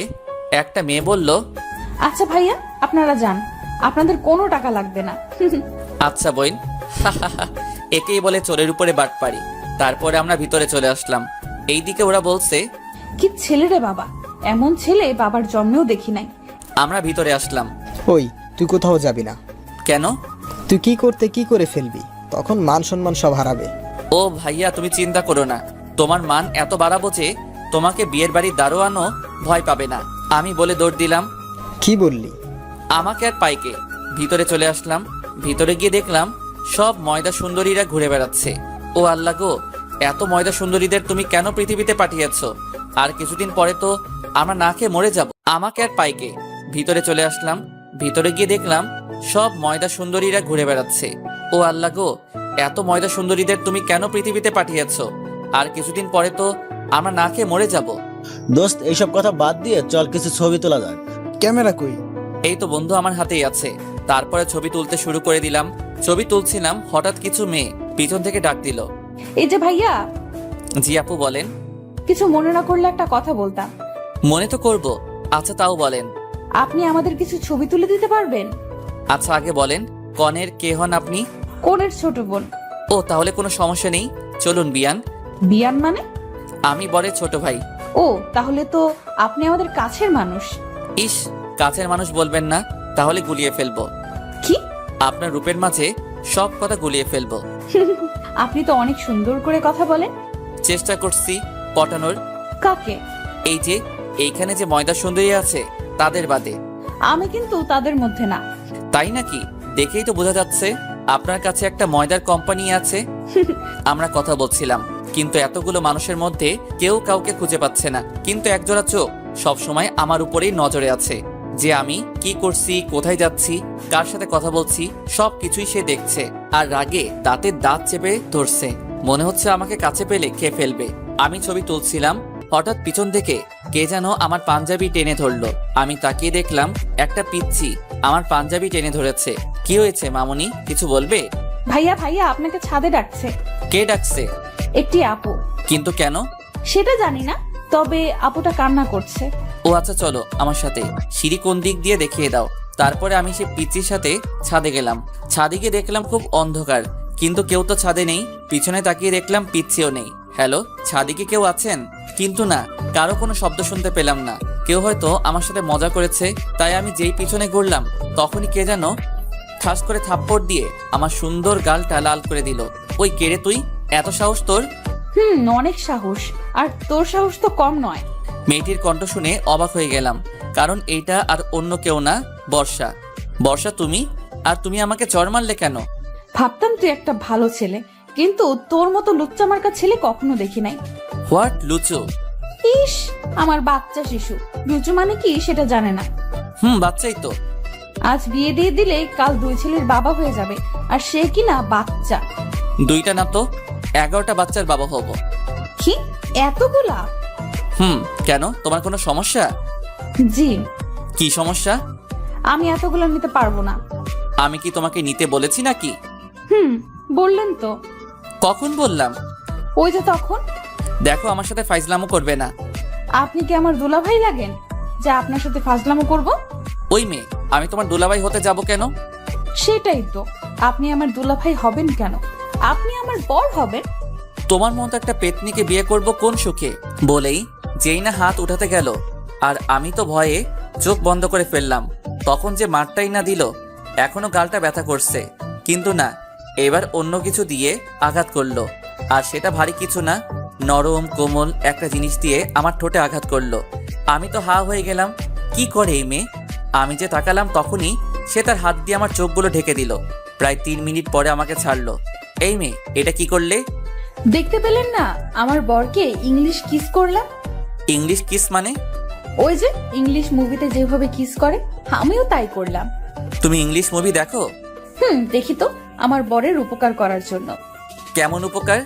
একটা মেয়ে বলল, আচ্ছা ভাইয়া, আপনারা যান, আপনাদের কোনো টাকা লাগবে না। আচ্ছা বইন। একেই বলে চোরের উপরে বাট পারি। তারপরে আমরা ভিতরে চলে আসলাম। এইদিকে ওরা বলছে, কি ছেলে রে বাবা, এমন ছেলে বাবার জন্মেও দেখি নাই। আমরা ভিতরে আসলাম। ওই তুই কোথাও যাবি না। কেন? তুই কি করে ফেলবি, তখন মান সম্মান সব হারাবে। ও ভাইয়া, তুমি চিন্তা করো না, তোমার মান এত বাড়াবো যে তোমাকে বিয়ের বাড়ির দারোয়ানও ভয় পাবে না। আমি বলে দৌড় দিলাম। কি বললি? আমাকে আর পাইকে। ভিতরে চলে আসলাম। ভিতরে গিয়ে দেখলাম সব ময়দা সুন্দরীরা ঘুরে বেড়াচ্ছে। ও আল্লাহ গো, এত ময়দা সুন্দরীদের তুমি কেন পৃথিবীতে পাঠিয়েছো? আর কিছুদিন পরে তো আমরা না খেয়ে মরে যাব। আমাকে আর পাইকে। ভিতরে চলে আসলাম। ভিতরে গিয়ে দেখলাম সব ময়দা সুন্দরীরা ঘুরে বেড়াচ্ছে। ও আল্লাহ গো, এত ময়দা সুন্দরীদের তুমি কেন পৃথিবীতে পাঠিয়েছো? আর কিছুদিন পরে তো আমরা না খেয়ে মরে যাব। দোস্ত এইসব কথা বাদ দিয়ে চল কিছু ছবি তোলা যাক। ক্যামেরা কই? এই তো বন্ধু আমার হাতেই আছে। তারপরে ছবি তুলতে শুরু করে দিলাম। ছবি তুলছিলাম, হঠাৎ কিছু মেয়ে পিছন থেকে ডাক দিল। এই যে ভাইয়া, জি আপু বলেন। কিছু মনে না করলে একটা কথা বলতাম। মনে তো করব। আচ্ছা তাও বলেন। আপনি আমাদের কিছু ছবি তুলে দিতে পারবেন? আচ্ছা আগে বলেন, কনের কে হন আপনি? কোনের ছোট বোন। ও তাহলে কোনো সমস্যা নেই, চলুন বিয়ান। বিয়ান মানে? আমি বরের ছোট ভাই। ও তাহলে তো আপনি আমাদের কাছের মানুষ। ইস, কাছের মানুষ বলবেন না, তাহলে গুলিয়ে ফেলবো। কি? আপনার রূপের মাঝে সব কথা গুলিয়ে ফেলবো। আপনি তো অনেক সুন্দর করে কথা বলেন। চেষ্টা করছি পটানোর। কাকে? এই যে এইখানে যে ময়দা সুন্দরী আছে তাদের বাদে। আমি কিন্তু তাদের মধ্যে না। তাই নাকি? দেখেই তো বোঝা যাচ্ছে আপনার কাছে একটা ময়দার কোম্পানি আছে। আমরা কথা বলছিলাম, কিন্তু এতগুলো মানুষের মধ্যে কেউ কাউকে খুঁজে পাচ্ছে না, কিন্তু একজোড়া চোখ সব সময় আমার উপরেই নজরে আছে, যে আমি কি করছি, কোথায় যাচ্ছি, কার সাথে কথা বলছি, সব কিছুই সে দেখছে। আর রাগে দাঁতের দাঁত চেপে ধরছে, মনে হচ্ছে আমাকে কাছে পেলে খেয়ে ফেলবে। আমি ছবি তুলছিলাম, হঠাৎ পিছন থেকে কে যেন আমার পাঞ্জাবি টেনে ধরলো। আমি তাকিয়ে দেখলাম একটা পিচ্চি আমার পাঞ্জাবি টেনে ধরেছে। কি হয়েছে মামুনি, কিছু বলবে? ভাইয়া ভাইয়া আপনাকে ছাদে ডাকছে। কে ডাকছে? একটি আপু। কিন্তু কেন? সেটা জানি না, তবে আপুটা কান্না করছে। ও আচ্ছা চলো আমার সাথে, সিঁড়ি কোন দিক দিয়ে দেখিয়ে দাও। তারপরে আমি সে পিচ্চির সাথে ছাদে গেলাম। ছাদে গিয়ে দেখলাম খুব অন্ধকার, কিন্তু কেউ তো ছাদে নেই। পিছনে তাকিয়ে দেখলাম পিচ্চিও নেই। হ্যালো, ছাদে কি কেউ আছেন? কিন্তু না, কারো কোনো শব্দ শুনতে পেলাম না। কেউ হয়তো আমার সাথে মজা করেছে, তাই আমি যেই পিছনে ঘুরলাম তখনই কে যেন ঠাস করে থাপ্পড় দিয়ে আমার সুন্দর গালটা লাল করে দিল। ওই কে রে তুই, এত সাহস তোর? অনেক সাহস, আর তোর সাহস তো কম নয়। মেয়েটির কণ্ঠ শুনে অবাক হয়ে গেলাম, কারণ এইটা আর অন্য কেউ না, বর্ষা। বর্ষা তুমি? আর তুমি আমাকে চড় মারলে কেন? ভাবতাম তুই একটা ভালো ছেলে, কিন্তু তোর মতো লুচ্চা মার্কা ছেলে কখনো দেখি নাই। হোয়াট লুচু? ইস, আমার বাচ্চা শিশু। লুচু মানে কি সেটা জানে না। বাচ্চাই তো। আজ বিয়ে দিয়ে দিলে কাল 2 ছেলের বাবা হয়ে যাবে, আর সে কিনা বাচ্চা। 2টা না তো 11টা বাচ্চার বাবা হব। কি এতগুলা? কেন, তোমার কোনো সমস্যা? জি। কি সমস্যা? আমি এতগুলা নিতে পারবো না। আমি কি তোমাকে নিতে বলেছি নাকি? বললেন তো। কখন বললাম? ওই যে তখন। দেখো, আমার সাথে ফাইজলামো করবে না। আপনি কি আমার দুলাভাই লাগেন যে আপনার সাথে ফাজলামো করব? ওই মেয়ে, আমি তোমার দুলাভাই হতে যাব কেন? সেটাই তো, আপনি আমার দুলাভাই হবেন কেন? আপনি আমার বর হবেন। তোমার মতো একটা পেতনিকে বিয়ে করব কোন সুখে? বলেই যেই না হাত উঠাতে গেল, আর আমি তো ভয়ে চোখ বন্ধ করে ফেললাম। তখন যে মারটাই না দিল, এখনো গালটা ব্যথা করছে। কিন্তু না, এবার অন্য কিছু দিয়ে আঘাত করলো, আর সেটা ভারী কিছু না, নরম কোমল একটা জিনিস দিয়ে আমার ঠোঁটে আঘাত করলো। আমি তো হা হয়ে গেলাম, কি করে এই মেয়ে? আমি যে তাকালাম তখনই সে তার হাত দিয়ে আমার চোখগুলো ঢেকে দিল। প্রায় 3 মিনিট পরে আমাকে ছাড়লো। এই মেয়ে, এটা কি করলে? দেখতে পেলেন না আমার বরকে ইংলিশ কিস করলাম? ইংলিশ কিস মানে? ওই যে ইংলিশ মুভিতে যেভাবে কিস করে, আমিও তাই করলাম। তুমি ইংলিশ মুভি দেখো? দেখি তো, আমার বরের উপকার করার জন্য। কেমন উপকার?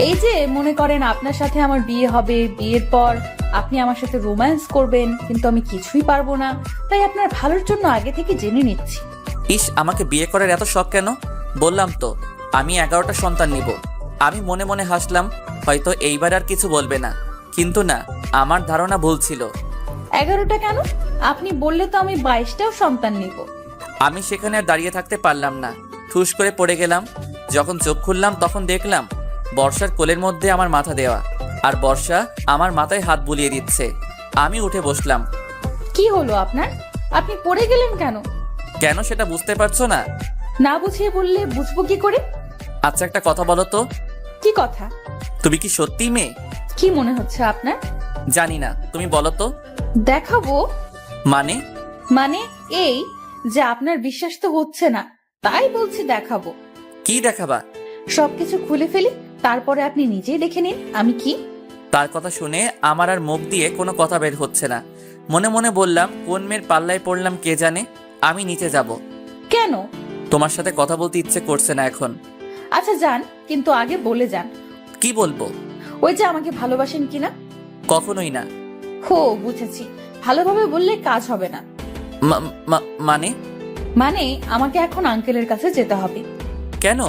এই যে মনে করেন আপনার সাথে আমার বিয়ে হবে, বিয়ের পর আপনি আমার সাথে রোম্যান্স করবেন, কিন্তু আমি কিছুই পারবো না, তাই আপনার ভালোর জন্য আগে থেকে জেনে নিচ্ছি। ইস, আমাকে বিয়ে করার এত শখ কেন? বললাম তো আমি 11টা সন্তান নিব। আমি মনে মনে হাসলাম, হয়তো এইবার আর কিছু বলবে না। কিন্তু না, আমার ধারণা ভুল ছিল। 11টা কেন? আপনি বললে তো আমি 22টাও সন্তান নিব। আমি সেখানে আর দাঁড়িয়ে থাকতে পারলাম না, ঠুস করে পড়ে গেলাম। যখন চোখ খুললাম তখন দেখলাম বর্ষার কোলের মধ্যে আমার মাথা দেওয়া, আর বর্ষা আমার মাথায় হাত বুলিয়ে দিচ্ছে। আমি উঠে বসলাম। কি হলো আপনার? আপনি পড়ে গেলেন কেন? কেন সেটা বুঝতে পারছো না? না বুঝিয়ে বললে বুঝবো কি করে? আচ্ছা একটা কথা বলো তো। কি কথা? তুমি কি সত্যি মেয়ে? কি মনে হচ্ছে আপনার? জানি না, তুমি বলো তো। দেখাবো? মানে? মানে এই যে আপনার বিশ্বাস তো হচ্ছে না, তাই বলছি দেখাবো। কি দেখাবা? সবকিছু খুলে ফেলি, তারপরে আপনি নিজেই দেখে নিন আমি কি। তার কথা শুনে আমার আর মুখ দিয়ে কোনো কথা বের হচ্ছে না। মনে মনে বললাম, কোন মেয়ের পাল্লায় পড়লাম কে জানে। আমি নিচে যাব। কেন? তোমার সাথে কথা বলতে ইচ্ছে করছে না এখন। আচ্ছা যান, কিন্তু আগে বলে যান, কি বলবো? ওই যে আমাকে ভালোবাসেন কিনা। কখনোই না। হো, বুঝেছি। ভালোভাবে বললে কাজ হবে না। মানে? মানে আমাকে এখন আঙ্কেলের কাছে যেতে হবে। কেন?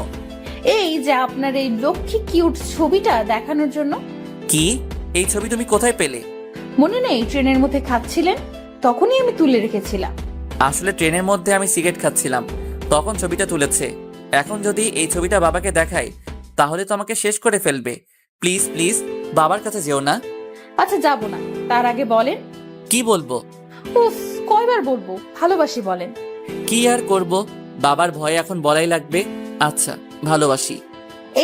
এই যে আপনার এই লক্ষ্মী কিউট ছবিটা দেখানোর জন্য। কি? এই ছবি তুমি কোথায় পেলে? মনে নেই ট্রেনের মধ্যে খাচ্ছিলেন, তখনই আমি তুলে রেখেছিলাম। আসলে ট্রেনের মধ্যে আমি সিগারেট খাচ্ছিলাম, তখন ছবিটা তুলেছে। এখন যদি এই ছবিটা বাবাকে দেখাই তাহলে তো আমাকে শেষ করে ফেলবে। প্লিজ প্লিজ বাবার কাছে যেও না। আচ্ছা যাব না, তার আগে বলেন। কি বলবো? উফ, কয়বার বলবো ভালোবাসি বলেন। কি আর করব, বাবার ভয়ে এখন বলাই লাগবে। আচ্ছা, ভালোবাসি।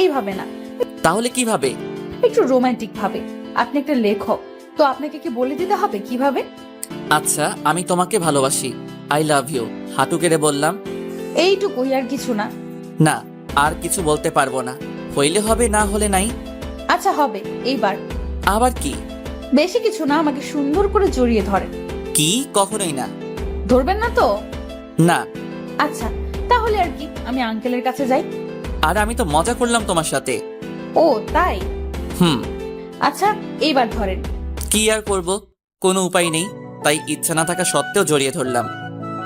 এইভাবে না, তাহলে কিভাবে? একটু রোমান্টিক ভাবে। আপনি একটা লেখক, তো আপনাকে কি বলে দিতে হবে কিভাবে? আচ্ছা, আমি তোমাকে ভালোবাসি, আই লাভ ইউ, হাঁটু কেড়ে বললাম। এইটুকুই, আর কিছু না? না, আর কিছু বলতে পারবো না। হইলে হবে, না হলে নাই। আচ্ছা হবে, এইবার। আবার কি? বেশি কিছু না, আমাকে সুন্দর করে জড়িয়ে ধরেন। কি? কখনোই না। ধরবেন না তো? না। আচ্ছা তাহলে আর কি, আমি আঙ্কেলের কাছে যাই। আর আমি তো মজা করলাম তোমার সাথে। ও তাই? হুম। আচ্ছা এইবার ধরেন। কি আর করব, কোনো উপায় নেই, তাই ইচ্ছা না থাকা সত্ত্বেও জড়িয়ে ধরলাম।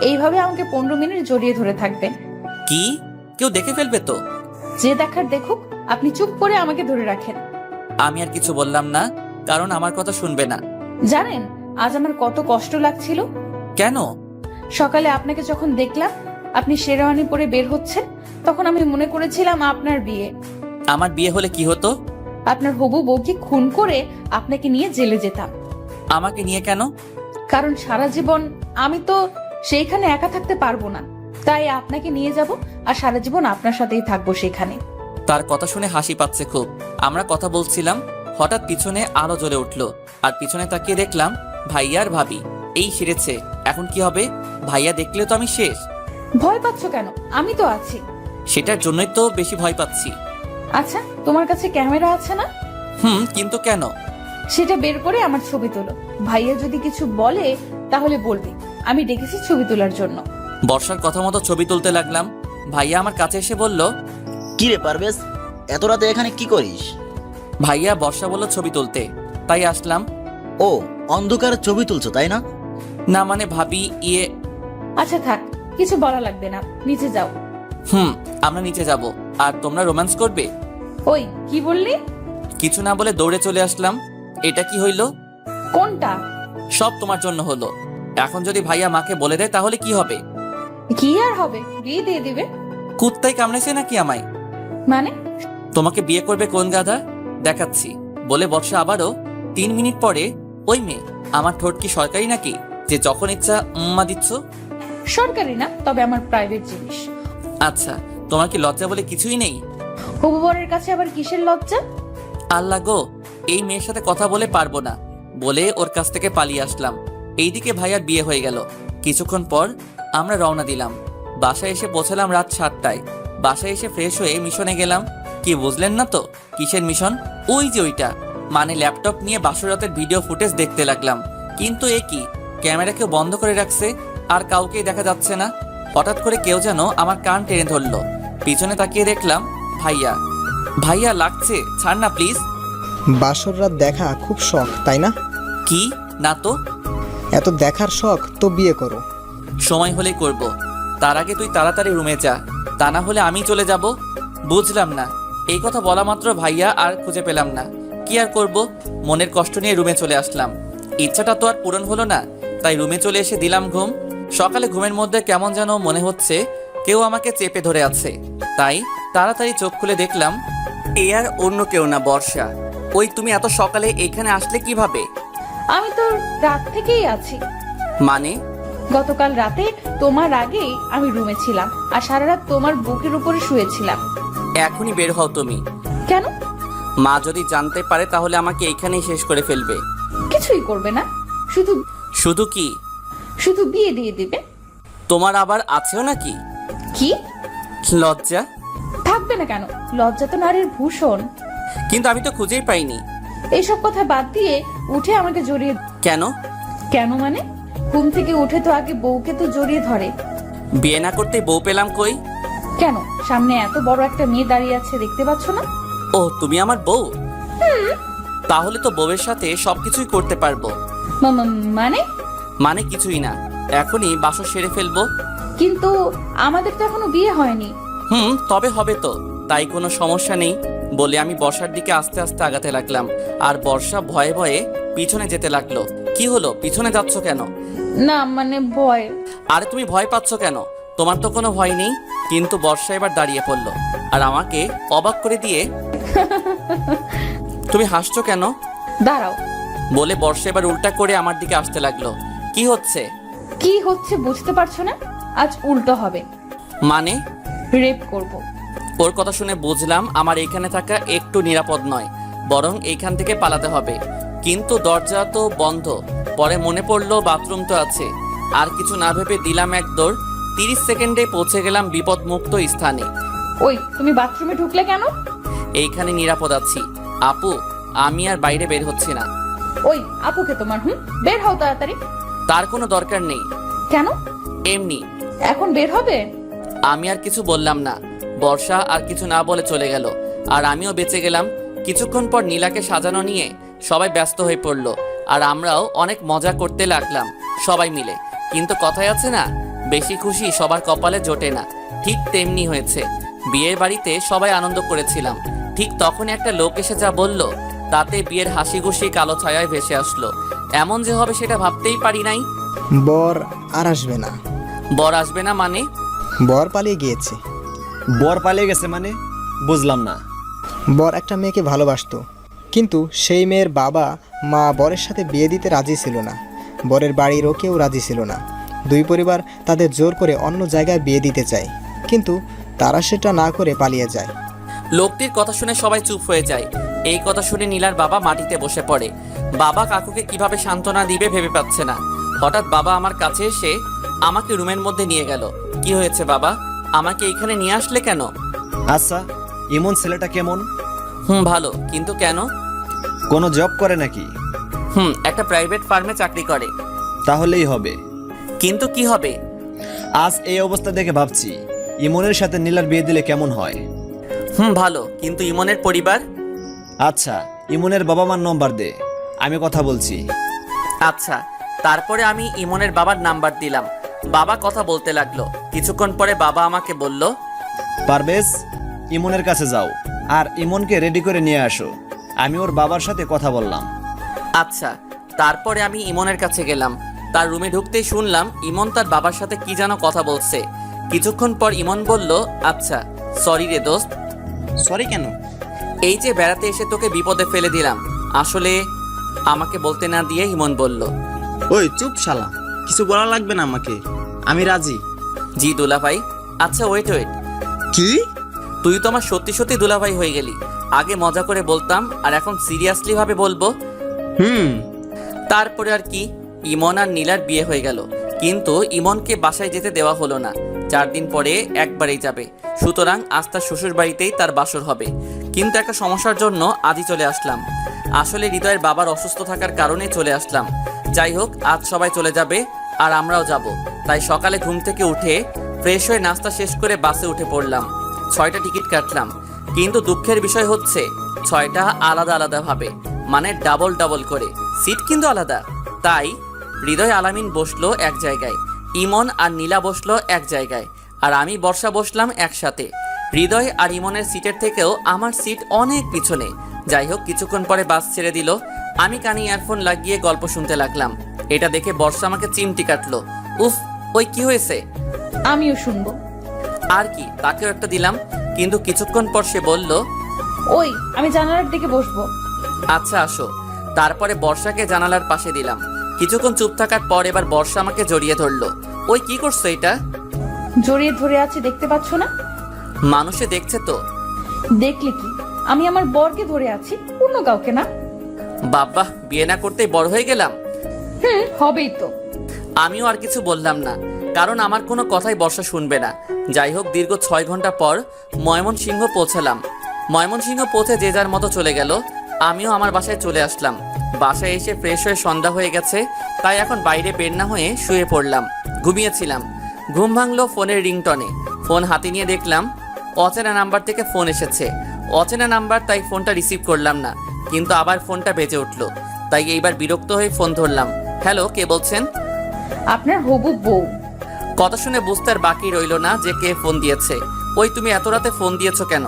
এইভাবে আমাকে 15 মিনিট জড়িয়ে ধরে থাকবেন। কি? কেউ দেখে ফেলবে তো? যে দেখার দেখুক, আপনি চুপ করে আমাকে ধরে রাখেন। আমি আর কিছু বললাম না, কারণ আমার কথা শুনবে না। জানেন আজ আমার কত কষ্ট লাগছিল? কেন? সকালে আপনাকে যখন দেখলাম আপনি শেরওয়ানি পরে বের হচ্ছেন, তখন আমি মনে করেছিলাম আপনার বিয়ে। আমার বিয়ে হলে কি হতো? আপনার হবু বউকে খুন করে আপনাকে নিয়ে জেলে যেতাম। আমাকে নিয়ে কেন? কারণ সারা জীবন আমি তো সেইখানে একা থাকতে পারবো না, তাই আপনাকে নিয়ে যাব আর সারা জীবন আপনার সাথেই থাকবো সেখানে। তার কথা শুনে হাসি পাচ্ছে খুব। আমরা কথা বলছিলাম, হঠাৎ পিছনে আলো জ্বলে উঠলো, আর পিছনে তাকিয়ে দেখলাম ভাইয়া আর ভাবি। এই সেরেছে, এখন কি হবে? ভাইয়া দেখলে তো আমি শেষ। ভয় পাচ্ছ কেন? আমি তো আছি। সেটার জন্যই তো বেশি ভয় পাচ্ছি। আচ্ছা তোমার কাছে ক্যামেরা আছে না? কিন্তু কেন? সেটা বের করে আমার ছবি তোলো। ভাইয়া যদি কিছু বলে তাহলে বলবে আমি ডেকেছি ছবি তোলার জন্য। বর্ষার কথা মতো ছবি তুলতে লাগলাম। ভাইয়া আমার কাছে এসে বলল, কি রে পারভেজ, এত রাতে এখানে কি করিস? ভাইয়া বর্ষা বলল ছবি তুলতে, তাই আসলাম। ও, অন্ধকারে ছবি তুলছো তাই না? না মানে ভাবি ইয়ে। আচ্ছা থাক, কিছু বলা লাগবে না, নিচে যাও। আমরা নিচে যাব। আর তোমরা রোম্যান্স করবে? ওই কি বললি? কিছু না বলে দৌড়ে চলে আসলাম। এটা কি হইলো? কোনটা? সব তোমার জন্য হলো। এখন যদি ভাইয়া মাকে বলে দেয় তাহলে কি হবে? কি আর হবে, বিয়ে দিয়ে দিবে। কুত্তাই কামড়েছে নাকি আমায়? মানে? তোমাকে বিয়ে করবে কোন গাধা, দেখাচ্ছি। বলে বর্ষা আবারও 3 মিনিট পরে, ওই মেয়ে, আমার ঠোঁট কি সরকারি নাকি যে যখন ইচ্ছা উম্মা দিচ্ছ? সরকারি না, তবে আমার প্রাইভেট জিনিস। আচ্ছা, তোমার কি লজ্জা বলে কিছুই নেই? হবু বরের কাছে আবার কিসের লজ্জা? আল্লাহ গো, এই মেয়ের সাথে কথা বলে পারবো না বলে ওর কাছ থেকে পালিয়ে আসলাম। এইদিকে ভাইয়ার বিয়ে হয়ে গেল। কিছুক্ষণ পর আমরা রওনা দিলাম। বাসায় এসে পৌঁছালাম রাত 7টায়। বাসায় এসে ফ্রেশ হয়ে মিশনে গেলাম। কি বুঝলেন না তো? কিসের মিশন? ওই যে ওইটা, মানে ল্যাপটপ নিয়ে বাসরাতের ভিডিও ফুটেজ দেখতে লাগলাম। কিন্তু এ কি, ক্যামেরা কেউ বন্ধ করে রাখছে আর কাউকেই দেখা যাচ্ছে না। হঠাৎ করে কেউ যেন আমার কান টেনে ধরলো। পিছনে তাকিয়ে দেখলাম ভাইয়া। ভাইয়া লাগছে, ছাড় না প্লিজ। বাসর রাত দেখা খুব শখ তাই না? কি না তো? এত দেখার শখ তো বিয়ে করো। সময় হলেই করব, তার আগে তুই তাড়াতাড়ি রুমে যা, তা না হলে আমি চলে যাব। বুঝলাম না। এই কথা বলা মাত্র ভাইয়া আর খুঁজে পেলাম না। কি আর করব, মনের কষ্ট নিয়ে রুমে চলে আসলাম। ইচ্ছাটা তো আর পূরণ হলো না, তাই রুমে চলে এসে দিলাম ঘুম। সকালে ঘুমের মধ্যে কেমন যেন মনে হচ্ছে কেউ আমাকে চেপে ধরে আছে, তাই তাড়াতাড়ি চোখ খুলে দেখলাম এ আর অন্য কেউ না, বর্ষা। ওই তুমি এত সকালে এখানে আসলে কিভাবে? আমি তো রাত থেকেই আছি। মানে? গতকাল রাতে তোমার আগেই আমি রুমে ছিলাম আর সারা রাত তোমার বুকের উপরে শুয়েছিলাম। এখনই বের হও তুমি। কেন? মা যদি জানতে পারে তাহলে আমাকে এইখানেই শেষ করে ফেলবে। কিছুই করবে না, শুধু শুধু কি? শুধু বিয়ে দিয়ে দিবে। তোমার আবার আছেও নাকি? কি লজ্জা? থাকবে না কেন, লজ্জা তো নারীর ভূষণ। কিন্তু আমি তো খুঁজেই পাইনি। এইসব কথা বাদ দিয়ে উঠে আমাকে জড়িয়ে। কেন? কেন মানে? ঘুম থেকে উঠে তো আগে বউকে তো জড়িয়ে ধরে। বিয়ে না করতে বউ পেলাম কই? কেন সামনে এত বড় একটা মেয়ে দাঁড়িয়ে আছে দেখতে পাচ্ছ না? ও তুমি আমার বউ? তাহলে তো বউয়ের সাথে সবকিছুই করতে পারবো। মানে? মানে কিছুই না, এখনই বাসর সেরে ফেলবো। কিন্তু আমাদের তো এখনো বিয়ে হয়নি। তবে হবে তো, তাই কোনো সমস্যা নেই বলে আমি বর্ষার দিকে আস্তে আস্তে আগাতে লাগলাম। আর বর্ষা ভয়ে ভয়ে পিছনে যেতে লাগলো। কি হলো, পিছনে যাচ্ছ কেন? না মানে ভয়। আরে তুমি ভয় পাচ্ছ কেন? তোমার তো কোনো ভয় নেই। কিন্তু বর্ষা এবার দাঁড়িয়ে পড়লো আর আমাকে অবাক করে দিয়ে তুমি হাসছো কেন? দাঁড়াও। বলে বর্ষা এবার উল্টা করে আমার দিকে আসতে লাগলো। কি হচ্ছে? কি হচ্ছে বুঝতে পারছো না? আজ উল্টো হবে। মানে? রেপ করব। ওর কথা শুনে বুঝলাম আমার এখানে থাকা একটু নিরাপদ নয়, বরং এইখান থেকে পালাতে হবে। কিন্তু দরজা তো বন্ধ। পরে মনে পড়লো বাথরুম তো আছে। আর কিছু না ভেবে দিলাম এক দৌড়। 30 সেকেন্ডে পৌঁছে গেলাম বিপদমুক্ত স্থানে। ওই তুমি বাথরুমে ঢুকলে কেন? এইখানে নিরাপদ আছি আপু, আমি আর বাইরে বের হচ্ছি না। ওই আপুকে তোমার বের হও তাড়াতাড়ি। তার কোনো দরকার নেই। কেন? এমনি। এখন বের হবে? আমি আর কিছু বললাম না। বর্ষা আর কিছু না বলে চলে গেল আর আমিও বেঁচে গেলাম। কিছুক্ষণ পর নীলাকে সাজানো নিয়ে সবাই ব্যস্ত হয়ে পড়লো আর আমরাও অনেক মজা করতে লাগলাম সবাই মিলে। কিন্তু কথায় আছে না, বেশি খুশি সবার কপালে জোটে না। ঠিক তেমনি হয়েছে। বিয়ের বাড়িতে সবাই আনন্দ করেছিলাম, ঠিক তখনই একটা লোক এসে যা বলল তাতে বিয়ের হাসি খুশি কালো ছায়ায় ভেসে আসলো। এমন যে হবে সেটা ভাবতেই পারি নাই। বর আর আসবে না। বর আসবে না মানে? বর পালিয়ে গিয়েছে। বর পালিয়ে গেছে মানে? বুঝলাম না। বর একটা মেয়েকে ভালোবাসতো, কিন্তু সেই মেয়ের বাবা মা বরের সাথে বিয়ে দিতে রাজি ছিল না। বরের বাড়িরও কেউ রাজি ছিল না। দুই পরিবার তাদের জোর করে অন্য জায়গায় বিয়ে দিতে চায়, কিন্তু তারা সেটা না করে পালিয়ে যায়। লোকটির কথা শুনে সবাই চুপ হয়ে যায়। এই কথা শুনে নীলার বাবা মাটিতে বসে পড়ে। বাবা কাকুকে কিভাবে সান্ত্বনা দিবে ভেবে পাচ্ছে না। হঠাৎ বাবা আমার কাছে এসে আমাকে রুমের মধ্যে নিয়ে গেল। কি হয়েছে বাবা, আমাকে এখানে নিয়ে আসলে কেন? আচ্ছা, ইমন ছেলেটা কেমন? ভালো, কিন্তু কেন? কোনো জব করে নাকি? একটা প্রাইভেট ফার্মে চাকরি করে। তাহলেই হবে। কিন্তু কি হবে? আজ এই অবস্থা দেখে ভাবছি ইমনের সাথে নীলার বিয়ে দিলে কেমন হয়। ভালো, কিন্তু ইমনের পরিবার? আচ্ছা, ইমনের বাবা মার নম্বর দে, আমি কথা বলছি। আচ্ছা। তারপরে আমি ইমনের বাবার নাম্বার দিলাম। বাবা কথা বলতে লাগলো। কিছুক্ষণ পরে বাবা আমাকে বলল, পারভেজ, ইমনের কাছে যাও আর ইমনকে রেডি করে নিয়ে আসো। আমি ওর বাবার সাথে কথা বললাম। আচ্ছা। তারপরে আমি ইমনের কাছে গেলাম। তার রুমে ঢুকতেই শুনলাম ইমন তার বাবার সাথে কি যেন কথা বলছে। কিছুক্ষণ পর ইমন বলল, আচ্ছা সরি রে দোস্ত। সরি কেন? এই যে বেড়াতে এসে তোকে বিপদে ফেলে দিলাম। আসলে আমাকে বলতে না দিয়ে ইমন বলল, ওই চুপ শালা, কিছু বলা লাগবে না আমাকে, আমি রাজি। জি দুলাভাই। আচ্ছা ওয়েট। কি? তুই তো আমার সত্যি সত্যি দুলাভাই হয়ে গেলি। আগে মজা করে বলতাম আর এখন সিরিয়াসলি ভাবে বলবো। তারপরে আর কি, ইমন আর নীলার বিয়ে হয়ে গেল। কিন্তু ইমনকে বাসায় যেতে দেওয়া হলো না। 4 দিন পরে একবারেই যাবে, সুতরাং আজ তার শ্বশুর বাড়িতেই তার বাসর হবে। কিন্তু একটা সমস্যার জন্য আজই চলে আসলাম। আসলে হৃদয়ের বাবার অসুস্থ থাকার কারণে চলে আসলাম। যাই হোক, আজ সবাই চলে যাবে আর আমরাও যাব। তাই সকালে ঘুম থেকে উঠে ফ্রেশ হয়ে নাস্তা শেষ করে বাসে উঠে পড়লাম। 6টা টিকিট কাটলাম। কিন্তু দুঃখের বিষয় হচ্ছে 6টা আলাদা আলাদা ভাবে, মানে ডাবল করে, সিট কিন্তু আলাদা। তাই হৃদয় আলামিন বসলো এক জায়গায়, ইমন আর নীলা বসলো এক জায়গায়, আর আমি বর্ষা বসলাম একসাথে। হৃদয় আর ইমনের সিটের থেকেও আমার সিট অনেক পিছনে। যাই হোক, কিছুক্ষণ পরে বাস ছেড়ে দিল। আমি কানে ইয়ারফোন লাগিয়ে গল্প শুনতে লাগলাম। এটা দেখে বর্ষা আমাকে চিমটি কাটলো। উফ, ওই কি হয়েছে? আমিও শুনবো। আর কি, তাকেও একটা দিলাম। কিন্তু কিছুক্ষণ পর সে বলল, ওই আমি জানালার দিকে বসবো। আচ্ছা আসো। তারপরে বর্ষাকে জানালার পাশে দিলাম। কিছুক্ষণ চুপ থাকার পর এবার বর্ষা আমাকে জড়িয়ে ধরলো। ওই কি করছো এটা? জড়িয়ে ধরে আছে দেখতে পাচ্ছ না? মানুষে দেখছে তো। দেখলে কি, আমি আমার বরকে ধরে আছি, অন্য কাউকে না। বাবা, বিয়ে না করতেই বড় হয়ে গেলাম। হবেই তো। আমিও আর কিছু বললাম না, কারণ আমার কোনো কথাই বর্ষা শুনবে না। যাই হোক, দীর্ঘ 6 ঘন্টা পর ময়মনসিংহ পৌঁছালাম। ময়মনসিংহ পৌঁছে যে যার মতো চলে গেল। আমিও আমার বাসায় চলে আসলাম। বাসায় এসে ফ্রেশ হয়ে সন্ধ্যা হয়ে গেছে, তাই এখন বাইরে বের না হয়ে শুয়ে পড়লাম। ঘুমিয়েছিলাম। ঘুম ভাঙলো ফোনের রিংটনে। ফোন হাতে নিয়ে দেখলাম অচেনা নাম্বার থেকে ফোন এসেছে। অচেনা নাম্বার, তাই ফোনটা রিসিভ করলাম না, কিন্তু আবার ফোনটা বেজে উঠলো। তাই এইবার বিরক্ত হয়ে ফোন ধরলাম। হ্যালো, কে বলছেন? আপনার হবু বউ। কথা শুনে বুঝতে আর বাকি রইল না যে কে ফোন দিয়েছে। ওই, তুমি এত রাতে ফোন দিয়েছো কেন?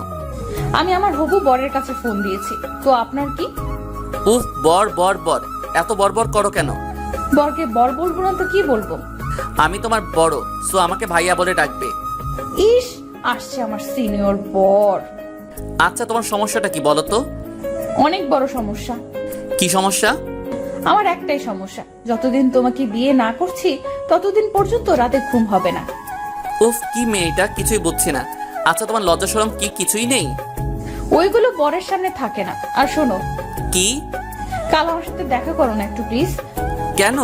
আমি আমার হবু বরের কাছে ফোন দিয়েছি, তো আপনার কি? উফ, বর বর বর, এত বরবর করো কেন? বরকে বর বলবো না তো কি বলবো? আমি তোমার বড়, সো আমাকে ভাইয়া বলে ডাকবে। ইস, আসছে আমার সিনিয়র বর। আচ্ছা, তোমার সমস্যাটা কি বলো তো? অনেক বড় সমস্যা। কি সমস্যা? আমার একটাই সমস্যা, যতদিন তোমাকে বিয়ে না করছি ততদিন পর্যন্ত রাতে ঘুম হবে না। উফ, কি মেয়েটা, কিছুই বুঝছি না। আচ্ছা, তোমার লজ্জা শরম কি কিছুই নেই? ওইগুলো বরের সামনে থাকে না। আর শোনো, কি? কাল আমার সাথে দেখা করো না একটু প্লিজ। কেন?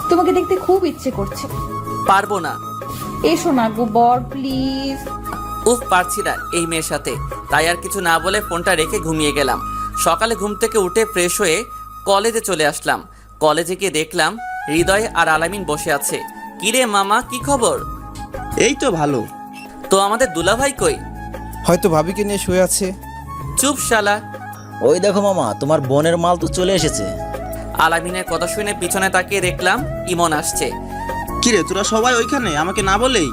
তোমাকে দেখতে খুব ইচ্ছে করছে। পারবো না। এসো না গো বর, প্লিজ। উফ, পারছি না এই মেয়ের সাথে। তাই আর কিছু না বলে ফোনটা রেখে ঘুমিয়ে গেলাম। সকালে ঘুম থেকে উঠে ফ্রেশ হয়ে কলেজে চলে আসলাম। কলেজে গিয়ে দেখলাম হৃদয় আর আলামিন বসে আছে। কিরে মামা, কি খবর? এই তো ভালো। তো আমাদের দুলাভাই কই? হয়তো ভাবিকে নিয়ে শুয়ে আছে। চুপ শালা। ওই দেখো মামা, তোমার বোনের মাল তো চলে এসেছে। আলামিনের কথা শুনে পিছনে তাকিয়ে দেখলাম ইমন আসছে। কিরে, তোরা সবাই ওইখানে, আমাকে না বলেই?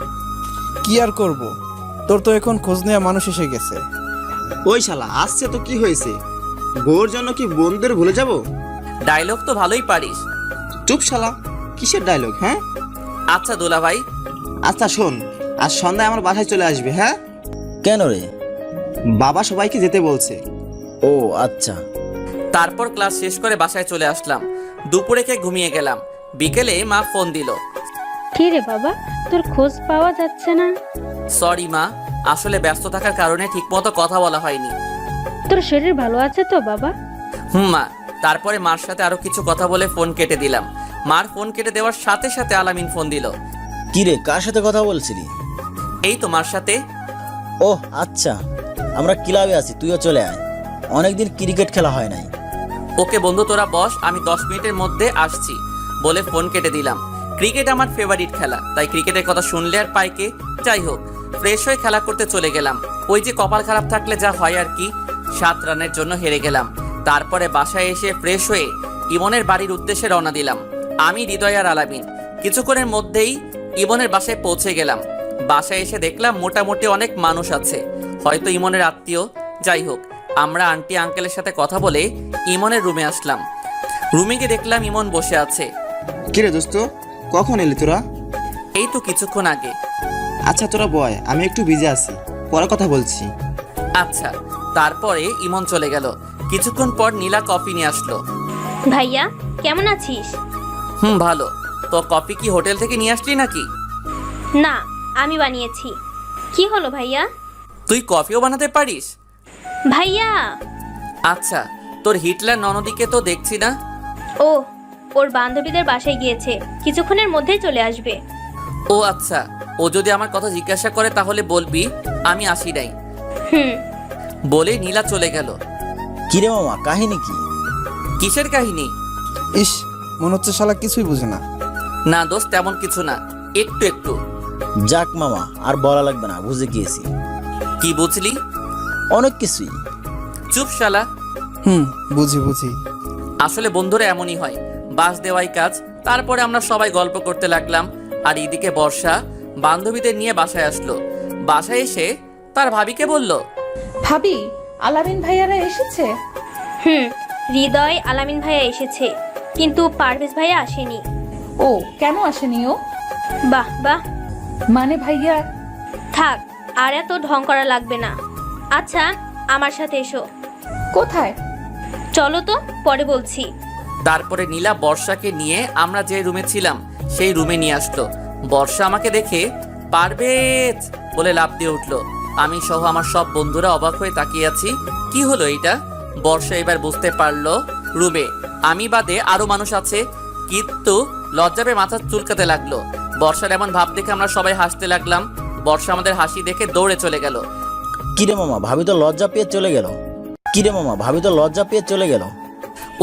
কি আর করব, তোর তো এখন খোঁজ নেওয়া মানুষ এসে গেছে। ওই শালা আসছে তো কি হয়েছে? বউর জন্য কি বোনদের ভুলে যাব? ডায়লগ তো ভালোই পারিস। চুপ শালা, কিসের ডায়লগ? হ্যাঁ আচ্ছা দুলাভাই। আচ্ছা শোন, আজ সন্ধ্যায় আমার বাসায় চলে আসবে। হ্যাঁ, কেন রে? বাবা সবাইকে যেতে বলছে। ও আচ্ছা। তারপর ক্লাস শেষ করে বাসায় চলে আসলাম। দুপুরে খেয়ে ঘুমিয়ে গেলাম। বিকেলে মা ফোন দিল। কি রে বাবা, তোর খোঁজ পাওয়া যাচ্ছে না? সরি মা, আসলে ব্যস্ত থাকার কারণে ঠিকমতো কথা বলা হয়নি। তোর শরীর ভালো আছে তো বাবা? মা। তারপরে মার সাথে আরো কিছু কথা বলে ফোন কেটে দিলাম। মার ফোন কেটে দেওয়ার সাথে সাথে আলামিন ফোন দিল। কি রে, কার সাথে কথা বলছিলি? এই তো মার সাথে। ও আচ্ছা, আমরা ক্লাবে আছি, তুইও চলে আয়। অনেকদিন ক্রিকেট খেলা হয় নাই। ওকে বন্ধু, তোরা বস, আমি 10 মিনিটের মধ্যে আসছি বলে ফোন কেটে দিলাম। ক্রিকেট আমার ফেভারিট খেলা, তাই ক্রিকেটের কথা শুনলে আর পাইকে। যাই হোক, ফ্রেশ হয়ে খেলা করতে চলে গেলাম। ওই যে কপাল খারাপ থাকলে যা হয় আর কি, 7 রানের জন্য হেরে গেলাম। তারপরে বাসায় এসে ফ্রেশ হয়ে ইমনের বাড়ির উদ্দেশ্যে রওনা দিলাম। আমি, হৃদয় আর আলামিন। কিছুক্ষণের মধ্যেই ইমনের বাসায় পৌঁছে গেলাম। বাসায় এসে দেখলাম মোটামুটি অনেক মানুষ আছে, হয়তো ইমনের আত্মীয়। যাই হোক, আমরা আন্টি আঙ্কেলের সাথে কথা বলে ইমনের রুমে আসলাম। রুমে গিয়ে দেখলাম ইমন বসে আছে। কিরে দোস্ত, কখন এলি তোরা? এই তো কিছুক্ষণ আগে। আচ্ছা তোরা বয়, আমি একটু বিজি আছি, পরে কথা বলছি। আচ্ছা। তারপরে ইমন চলে গেল। কিছুক্ষণ পর নীলা কফি নিয়ে আসলো। ভাইয়া কেমন আছিস? ভালো। তো কফি কি হোটেল থেকে নিয়ে আসলি নাকি? না, আমি বানিয়েছি। কি হলো ভাইয়া? তুই কফিও বানাতে পারিস? ভাইয়া। আচ্ছা, তোর হিটলার ননদিকে তো দেখছি না। ও, ওর বান্ধবীদের বাসায় গিয়েছে, কিছুক্ষণের মধ্যেই চলে আসবে। ও আচ্ছা, ও যদি আমার কথা জিজ্ঞাসা করে তাহলে বলবি আমি আসি নাই। বলে নীলা চলে গেল। কিরে মামা, কাহিনী কি? কিসের কাহিনী? ইস, মনে হচ্ছে শালা কিছুই বুঝে না। না দোস্ত, তেমন কিছু না, একটু একটু। যাক মামা, আর বলা লাগবে না, বুঝে গিয়েছি। কি বুঝলি? অনেক কিছুই। চুপ শালা। বুঝি বুঝি। আসলে বন্ধুরা এমনই হয়, বাস দেওয়াই কাজ। তারপরে আমরা সবাই গল্প করতে লাগলাম। আর এদিকে বর্ষা বান্ধবীদের নিয়ে বাসায় আসলো। বাসায় এসে তার ভাবিকে বলল, ভাবি, আলামিন ভাইয়ারা এসেছে। হৃদয় আলামিন ভাইয়া এসেছে, কিন্তু পারভেজ ভাইয়া আসেনি। ও, কেন আসেনি ও? বাহ বাহ। মানে ভাইয়া? থাক, আর এত ঢং করা লাগবে না। আচ্ছা, আমার সাথে এসো। কোথায়? চলো তো, পরে বলছি। তারপরে নীলা বর্ষাকে নিয়ে আমরা যে রুমে ছিলাম সেই রুমে নিয়ে আসলো। বর্ষা আমাকে দেখে পারভেজ বলে লাফ দিয়ে উঠলো। আমি সহ আমার সব বন্ধুরা অবাক হয়ে তাকিয়ে আছি। কি হলো এইটা? বর্ষা এবার বুঝতে পারলো রুমে আমি বাদে আরো মানুষ আছে, কিন্তু লজ্জা পেয়ে মাথা চুলকাতে লাগলো। বর্ষার এমন ভাব দেখে আমরা সবাই হাসতে লাগলাম। বর্ষা আমাদের হাসি দেখে দৌড়ে চলে গেল। কিরে মামা, ভাবি তো লজ্জা পেয়ে চলে গেল। কিরে মামা, ভাবি তো লজ্জা পেয়ে চলে গেল।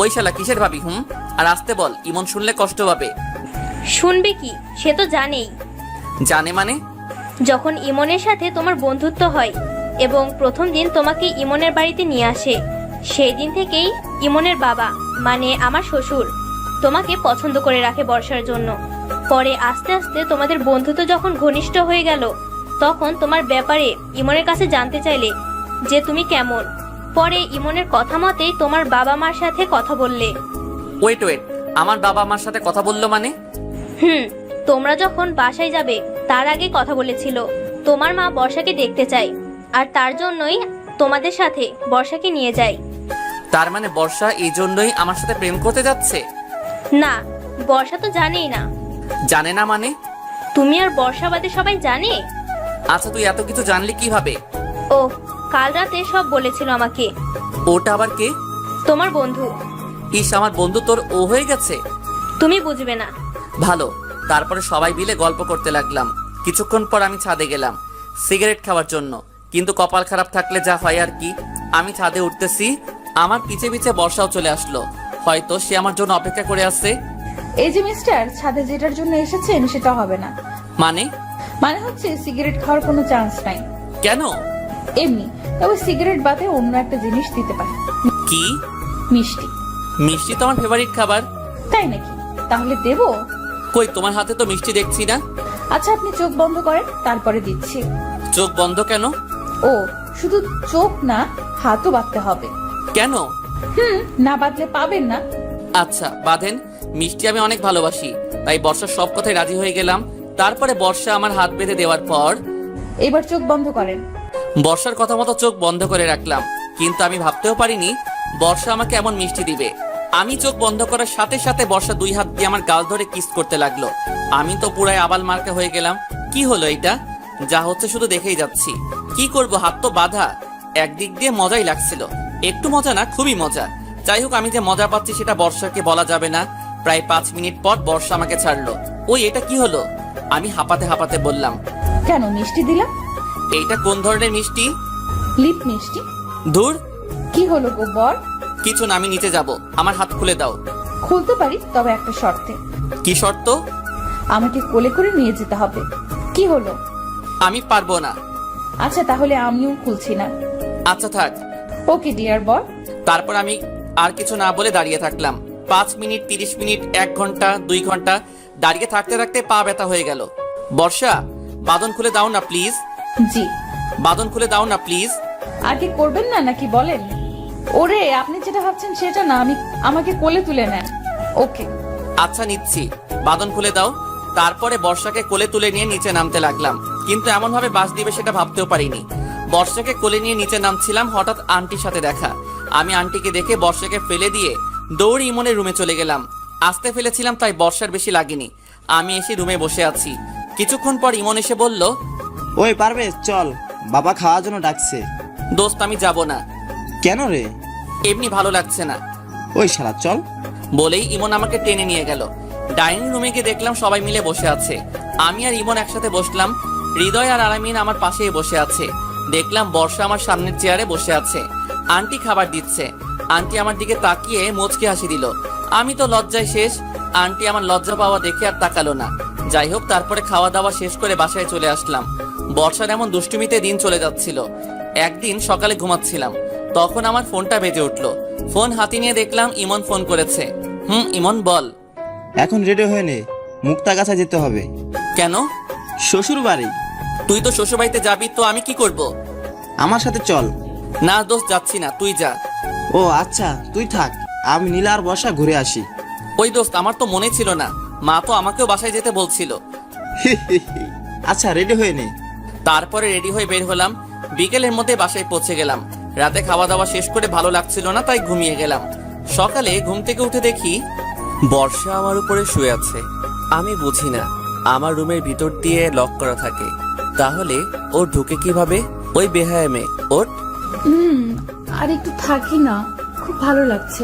ওই শালা কিসের ভাবি? আর আসতে বল, ইমন শুনলে কষ্ট পাবে। শুনবে কি, সে তো জানেই। জানে মানে? যখন ইমনের সাথে তোমার বন্ধুত্ব হয় এবং প্রথম দিন তোমাকে ইমনের বাড়িতে নিয়ে আসে, সেই দিন থেকেই ইমনের বাবা মানে আমার শ্বশুর তোমাকে পছন্দ করে রাখে বর্ষার জন্য। পরে আস্তে আস্তে তোমাদের বন্ধুত্ব যখন ঘনিষ্ঠ হয়ে গেল, তখন তোমার ব্যাপারে ইমনের কাছে জানতে চাইলে যে তুমি কেমন। পরে ইমনের কথা মতেই তোমার বাবা মার সাথে কথা বললে। ওয়েট, আমার বাবা আমার সাথে কথা বললো মানে? তোমরা যখন বাসায় যাবে তার আগে কথা বলেছিল তোমার মা বর্ষাকে দেখতে চাই, আর তার জন্যই তোমাদের সাথে বর্ষাকে নিয়ে যায়। তার মানে বর্ষা এই জন্যই আমার সাথে প্রেম করতে যাচ্ছে? না, বর্ষা তো জানেই না। জানে না মানে? তুমি আর বর্ষা বাদে সবাই জানে। আচ্ছা, তুই এত কিছু জানলি কিভাবে? ও কাল রাতে সব বলেছিল আমাকে। ওটা আবার কে? তোমার বন্ধু। ইস, আমার বন্ধু তোর ও হয়ে গেছে? তুমি বুঝবে না। ভালো। তারপরে সবাই মিলে গল্প করতে লাগলাম। কিছুক্ষণ পর আমি ছাদে গেলাম সিগারেট খাওয়ার জন্য, কিন্তু কপাল খারাপ থাকলে যা হয় আর কি। আমি ছাদে উঠতেছি, আমার পিছে পিছে বর্ষাও চলে আসলো। হয়তো সে আমার জন্য অপেক্ষা করে আসছে। এই যে মিস্টার, ছাদে যেটার জন্য এসেছেন সেটা হবে না। মানে হচ্ছে সিগারেট খাওয়ার কোনো চান্স নাই। কেন? এমনি, তবে সিগারেট বাদে অন্য একটা জিনিস দিতে পারে। কি? মিষ্টি। মিষ্টি তো আমার ফেভারিট খাবার। তাই নাকি? তাহলে দেবো? কই, তোমার হাতে তো মিষ্টি দেখছি না। আচ্ছা, আপনি চোখ বন্ধ করেন, তারপরে দিচ্ছি। চোখ বন্ধ কেন? ও, শুধু চোখ না, হাতও বাঁধতে হবে। কেন? না বাঁধলে পাবেন না। আচ্ছা, বাঁধেন। মিষ্টি আমি অনেক ভালোবাসি, তাই বর্ষার সব কথায় রাজি হয়ে গেলাম। তারপরে বর্ষা আমার হাত বেঁধে দেওয়ার পর এবার চোখ বন্ধ করেন। বর্ষার কথা মতো চোখ বন্ধ করে রাখলাম, কিন্তু আমি ভাবতেও পারিনি বর্ষা আমাকে এমন মিষ্টি দিবে। আমি চোখ বন্ধ করার সাথে সাথে বর্ষা 2 হাত দিয়ে আমার গাল ধরে কিস করতে লাগলো। আমি তো পুরাই আবাল মার্কা হয়ে গেলাম। কি হলো এটা? যা হচ্ছে শুধু দেখেই যাচ্ছি। কি করব, হাত তো বাঁধা। একদিক দিয়ে মজাই লাগছিল, একটু মজা না, খুবই মজা। যাই হোক, আমি যে মজা পাচ্ছি সেটা বর্ষাকে বলা যাবে না। প্রায় 5 মিনিট পর বর্ষা আমাকে ছাড়লো। ওই, এটা কি হলো? আমি হাঁপাতে হাঁপাতে বললাম, কেন মিষ্টি দিলাম? এইটা কোন ধরনের মিষ্টি? লিপ মিষ্টি। ধুর, কি হলো গো বর? কিছু না, আমি নিচে যাব। আমার হাত খুলে দাও। খুলতে পারি, তবে একটা শর্তে। কি শর্ত? আমাকে কোলে করে নিয়ে যেতে হবে। কি হলো? আমি পারবো না। আচ্ছা, তাহলে আমিও খুলছি না। আচ্ছা থাক। ওকে ডিয়ার বর। তারপর আমি আর কিছু না বলে দাঁড়িয়ে থাকলাম। 5 মিনিট, 30 মিনিট, 1 ঘন্টা, 2 ঘন্টা দাঁড়িয়ে থাকতে থাকতে পা ব্যথা হয়ে গেল। বর্ষা, বাঁধন খুলে দাও না প্লিজ। জি। বাঁধন খুলে দাও না প্লিজ। আর কি করবেন না নাকি বলেন? ওরে, আপনি যেটা ভাবছেন সেটা না, আমাকে কোলে তুলে নেন। ওকে। আচ্ছা, নিচ্ছি। বাঁধন খুলে দাও। তারপরে বর্ষাকে কোলে তুলে নিয়ে নিচে নামতে লাগলাম, কিন্তু এমন ভাবে বাস দিবে সেটা ভাবতেও পারিনি। বর্ষাকে কোলে নিয়ে নিচে নামছিলাম, হঠাৎ আন্টির সাথে দেখা। আমি আন্টিকে দেখে বর্ষাকে ফেলে দিয়ে দৌড়ে ইমনের রুমে চলে গেলাম। আসতে ফেলেছিলাম তাই বর্ষার বেশি লাগেনি। আমি এসে রুমে বসে আছি। কিছুক্ষণ পর ইমন এসে বলল, ওই পারভেজ, চল, বাবা খাওয়ার জন্য ডাকছে। দোস্ত, আমি যাব না। কেন রে? এমনি ভালো লাগছে না। ওই শালা, চল। বলেই ইমন আমাকে টেনে নিয়ে গেল। ডাইনিং রুমে গিয়ে দেখলাম সবাই মিলে বসে আছে। আমি আর ইমন একসাথে বসলাম। হৃদয় আর আলামিন আমার পাশেই বসে আছে। দেখলাম বর্ষা আমার সামনের চেয়ারে বসে আছে। আন্টি খাবার দিচ্ছে। আন্টি আমার দিকে তাকিয়ে মুচকি হাসি দিল। আমি তো লজ্জায় শেষ। আন্টি আমার লজ্জা পাওয়া দেখে আর তাকালো না। যাই হোক, তারপরে খাওয়া দাওয়া শেষ করে বাসায় চলে আসলাম। বর্ষার এমন দুষ্টুমিতে দিন চলে যাচ্ছিল। একদিন সকালে ঘুমাচ্ছিলাম, তখন আমার ফোনটা বেজে উঠলো। ফোন হাতে নিয়ে দেখলাম ইমন ফোন করেছে। ইমন বল। এখন রেডি হয়ে নে, মুক্তাগাছা যেতে হবে। কেন? শ্বশুর বাড়ি। তুই তো শ্বশুর বাড়িতে যাবি, তো আমি কি করব? আমার সাথে চল। না দোস্ত, যাচ্ছি না, তুই যা। ও আচ্ছা, তুই থাক, আমি নীলা আর বর্ষা ঘুরে আসি। ওই দোস্ত, আমার তো মনে ছিল না, মা তো আমাকেও বাসায় যেতে বলছিল। আচ্ছা, রেডি হয়ে নে। তারপরে রেডি হয়ে বের হলাম। বিকেলের মধ্যে বাসায় পৌঁছে গেলাম। রাতে খাওয়া দাওয়া শেষ করে ভালো লাগছিল না, তাই ঘুমিয়ে গেলাম। সকালে ঘুম থেকে উঠে দেখি বর্ষা আমার উপরে শুয়ে আছে। আমি বুঝি না, আমার রুমের ভিতর দিয়ে লক করা থাকে, তাহলে ও ঢুকে কিভাবে? ওই বেহায়া মেয়ে, ওঠ। আর একটু থাকি না, খুব ভালো লাগছে।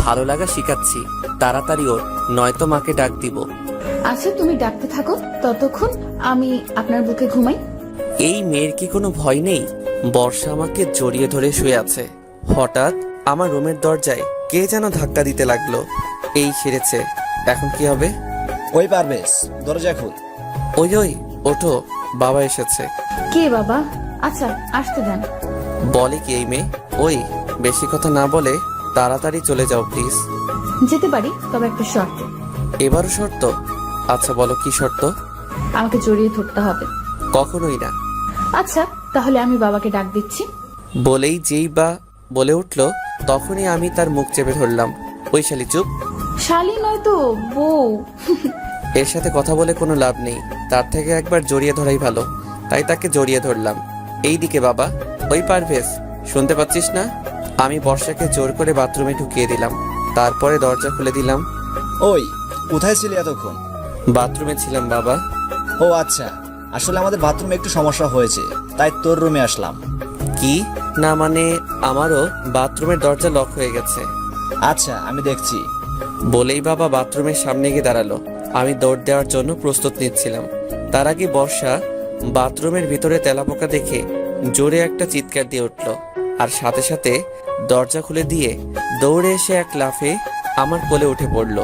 ভালো লাগা শিখাচ্ছি, তাড়াতাড়ি ওঠ, নয়তো মাকে ডাক দিব। আচ্ছা, তুমি ডাকতে থাকো, ততক্ষণ আমি আপনার বুকে ঘুমাই। এই মেয়ের কি কোনো ভয় নেই? বর্ষা আমাকে জড়িয়ে ধরে শুয়ে আছে। হঠাৎ আমার রুমের দরজায় কে যেন ধাক্কা দিতে লাগলো। এই সেরেছে, এখন কি হবে? ওই পারভেজ, দরজা খুল। ওই ওই, ওঠো, বাবা এসেছে। কে বাবা? আচ্ছা, আসতে দেন। বলে কি এই মেয়ে? ওই, বেশি কথা না বলে তাড়াতাড়ি চলে যাও প্লিজ। যেতে পারি, তবে একটা শর্ত। এবারও শর্ত? আচ্ছা বলো, কি শর্ত? আমাকে জড়িয়ে ধরতে হবে। কখনোই না। আচ্ছা, তাহলে আমি বাবাকে ডাক দিচ্ছি। বলেই যেই বা বলে উঠলো, তখনই আমি তার মুখ চেপে ধরলাম। ওই শালি চুপ, শালি নয় তো, বউ। এর সাথে কথা বলে কোনো লাভ নেই, তার থেকে একবার জড়িয়ে ধরাই ভালো। তাই তাকে জড়িয়ে ধরলাম। এই দিকে বাবা। ওই পারভেজ, শুনতে পাচ্ছিস না? আমি বর্ষাকে জোর করে বাথরুমে ঢুকিয়ে দিলাম, তারপরে দরজা খুলে দিলাম। ওই, কোথায় ছিলি এতক্ষণ? বাথরুমে ছিলাম বাবা। ও আচ্ছা, আসলে আমাদের বাথরুমে একটু সমস্যা হয়েছে, তাই তোর রুমে আসলাম। কি? না মানে আমারও বাথরুমের দরজা লক হয়ে গেছে। আচ্ছা, আমি দেখছি। বলেই বাবা বাথরুমের সামনে গিয়ে দাঁড়ালো। আমি দৌড় দেওয়ার জন্য প্রস্তুত নিচ্ছিলাম। তার আগে বর্ষা বাথরুমের ভিতরে তেলাপোকা দেখে জোরে একটা চিৎকার দিয়ে উঠল, আর সাথে সাথে দরজা খুলে দিয়ে দৌড়ে এসে এক লাফে আমার কোলে উঠে পড়ল।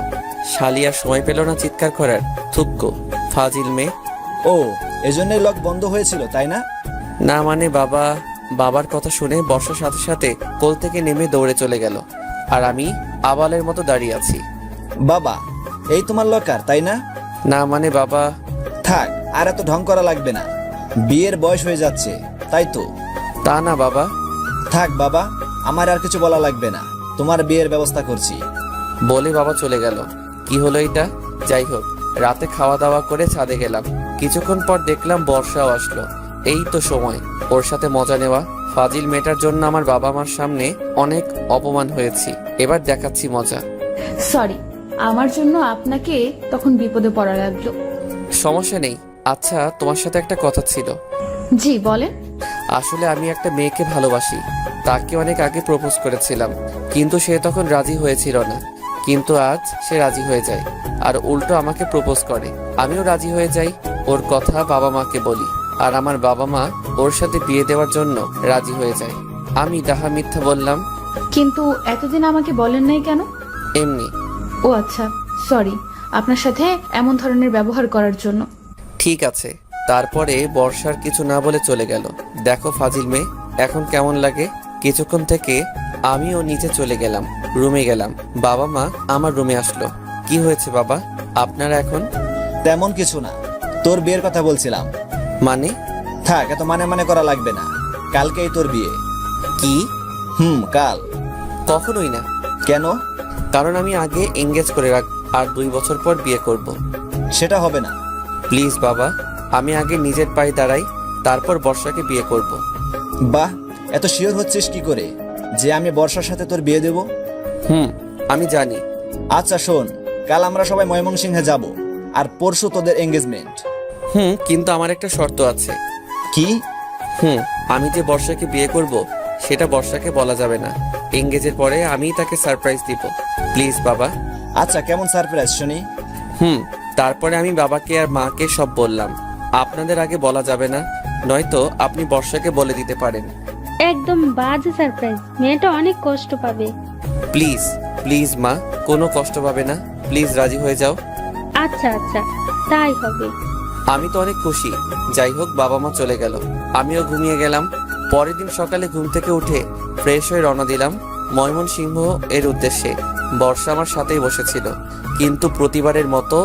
শালিয়া সময় পেল না চিৎকার করার। থুক্কো, ফাজিল মেয়ে। ও, এজন্যই লক বন্ধ হয়েছিল, তাই না? না মানে বাবার কথা শুনে বর্ষার সাথে সাথে কোল থেকে নেমে দৌড়ে চলে গেল, আর আমি আবালের মতো দাঁড়িয়ে আছি। বাবা, এই তোমার লকার, তাই না? না মানে বাবা। থাক, আর এত ঢং করা লাগবে না, বিয়ের বয়স হয়ে যাচ্ছে, তাই তো? তা না বাবা। থাক বাবা, আমার আর কিছু বলা লাগবে না, তোমার বিয়ের ব্যবস্থা করছি। বলে বাবা চলে গেল। কি হলো এটা? যাই হোক, রাতে খাওয়া দাওয়া করে ছাদে গেলাম। কিছুক্ষণ পর দেখলাম বর্ষাও আসলো। এই তো সময় ওর সাথে মজা নেওয়া। ফাজিল মেয়েটার জন্য আমার বাবা মার সামনে অনেক অপমান হয়েছি, এবার দেখাচ্ছি মজা। সরি, আমার জন্য আপনাকে তখন বিপদে পড়া লাগলো। সমস্যা নেই। আচ্ছা, তোমার সাথে একটা কথা ছিল। জি বলেন। আসলে আমি একটা মেয়েকে ভালোবাসি, তাকে অনেক আগে প্রপোজ করেছিলাম, কিন্তু সে তখন রাজি হয়েছিল না। কিন্তু আজ সে রাজি হয়ে যায়, আর উল্টো আমাকে প্রপোজ করে। আমিও রাজি হয়ে যাই। ওর কথা বাবা মাকে বলি, আর আমার বাবা মা ওর সাথে বিয়ে দেওয়ার জন্য রাজি হয়ে যায়। আমি ডাহা মিথ্যা বললাম। কিন্তু এতদিন আমাকে বলেন নাই কেন? এমনি। ও আচ্ছা, সরি আপনার সাথে এমন ধরনের ব্যবহার করার জন্য। ঠিক আছে। তারপরে বর্ষার কিছু না বলে চলে গেল। দেখো ফাজিল মেয়ে, এখন কেমন লাগে? কিছুক্ষণ থেকে আমিও নিচে চলে গেলাম, রুমে গেলাম। বাবা মা আমার রুমে আসলো। কি হয়েছে বাবা, আপনারা এখন? তেমন কিছু না, তোর বিয়ের কথা বলছিলাম। মানে? থাক, এত মানে করা লাগবে না, কালকেই তোর বিয়ে। কি? কাল। কখনোই না। কেন? কারণ আমি আগে এঙ্গেজ করে রাখ, আর 2 বছর পর বিয়ে করব। সেটা হবে না। প্লিজ বাবা, আমি আগে নিজের পায়ে দাঁড়াই, তারপর বর্ষাকে বিয়ে করব। বাহ, এত শিওর হচ্ছিস কি করে যে আমি বর্ষার সাথে তোর বিয়ে দেব? আমি জানি। আচ্ছা শোন, কাল আমরা সবাই ময়মনসিংহে যাব, আর পরশু তোদের এঙ্গেজমেন্ট। কিন্তু আমার একটা শর্ত আছে। কি? আমি যে বর্ষাকে বিয়ে করব সেটা বর্ষাকে বলা যাবে না। এঙ্গেজের পরে আমি তাকে সারপ্রাইজ দিব। প্লিজ বাবা। আচ্ছা, কেমন সারপ্রাইজ শুনি? তারপরে আমি বাবাকে আর মাকে সব বললাম। আপনাদের আগে বলা যাবে না, নয়তো আপনি বর্ষাকে বলে দিতে পারেন। একদম বাজে সারপ্রাইজ, মেয়েটা অনেক কষ্ট পাবে। প্লিজ প্লিজ মা, কোনো কষ্ট পাবে না, প্লিজ রাজি হয়ে যাও। আচ্ছা আচ্ছা, তাই হবে। আমি তো অনেক খুশি। যাই হোক, বাবা মা চলে গেল, আমিও ঘুমিয়ে গেলাম। পরের দিন সকালে ঘুম থেকে উঠে ফ্রেশ হয়ে রওনা দিলাম ময়মনসিংহ এর উদ্দেশ্যে। বর্ষা আমার সাথেই বসেছিল, কিন্তু প্রতিবারের মতো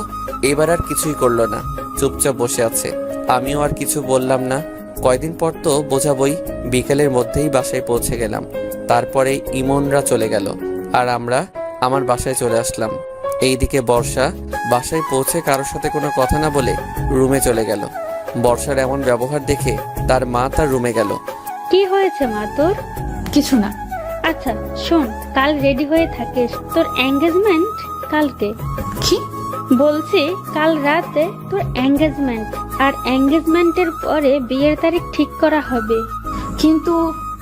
এবার আর কিছুই করলো না, চুপচাপ বসে আছে। আমিও আর কিছু বললাম না। কয়দিন পর তো বোঝাবই। বিকেলের মধ্যেই বাসায় পৌঁছে গেলাম। তারপরে ইমনরা চলে গেল, আর আমরা আমার বাসায় চলে আসলাম। এইদিকে বর্ষা বাসায় পৌঁছে কারোর সাথে কোনো কথা না বলে রুমে চলে গেল। বর্ষার এমন ব্যবহার দেখে তার মা তার রুমে গেল। কি হয়েছে মা তোর? কিছু না। আচ্ছা শোন, কাল রেডি হয়ে থাকিস, তোর এঙ্গেজমেন্ট কালকে। কি বলছি, কাল রাতে তোর এঙ্গেজমেন্ট, আর এঙ্গেজমেন্টের পরে বিয়ের তারিখ ঠিক করা হবে। কিন্তু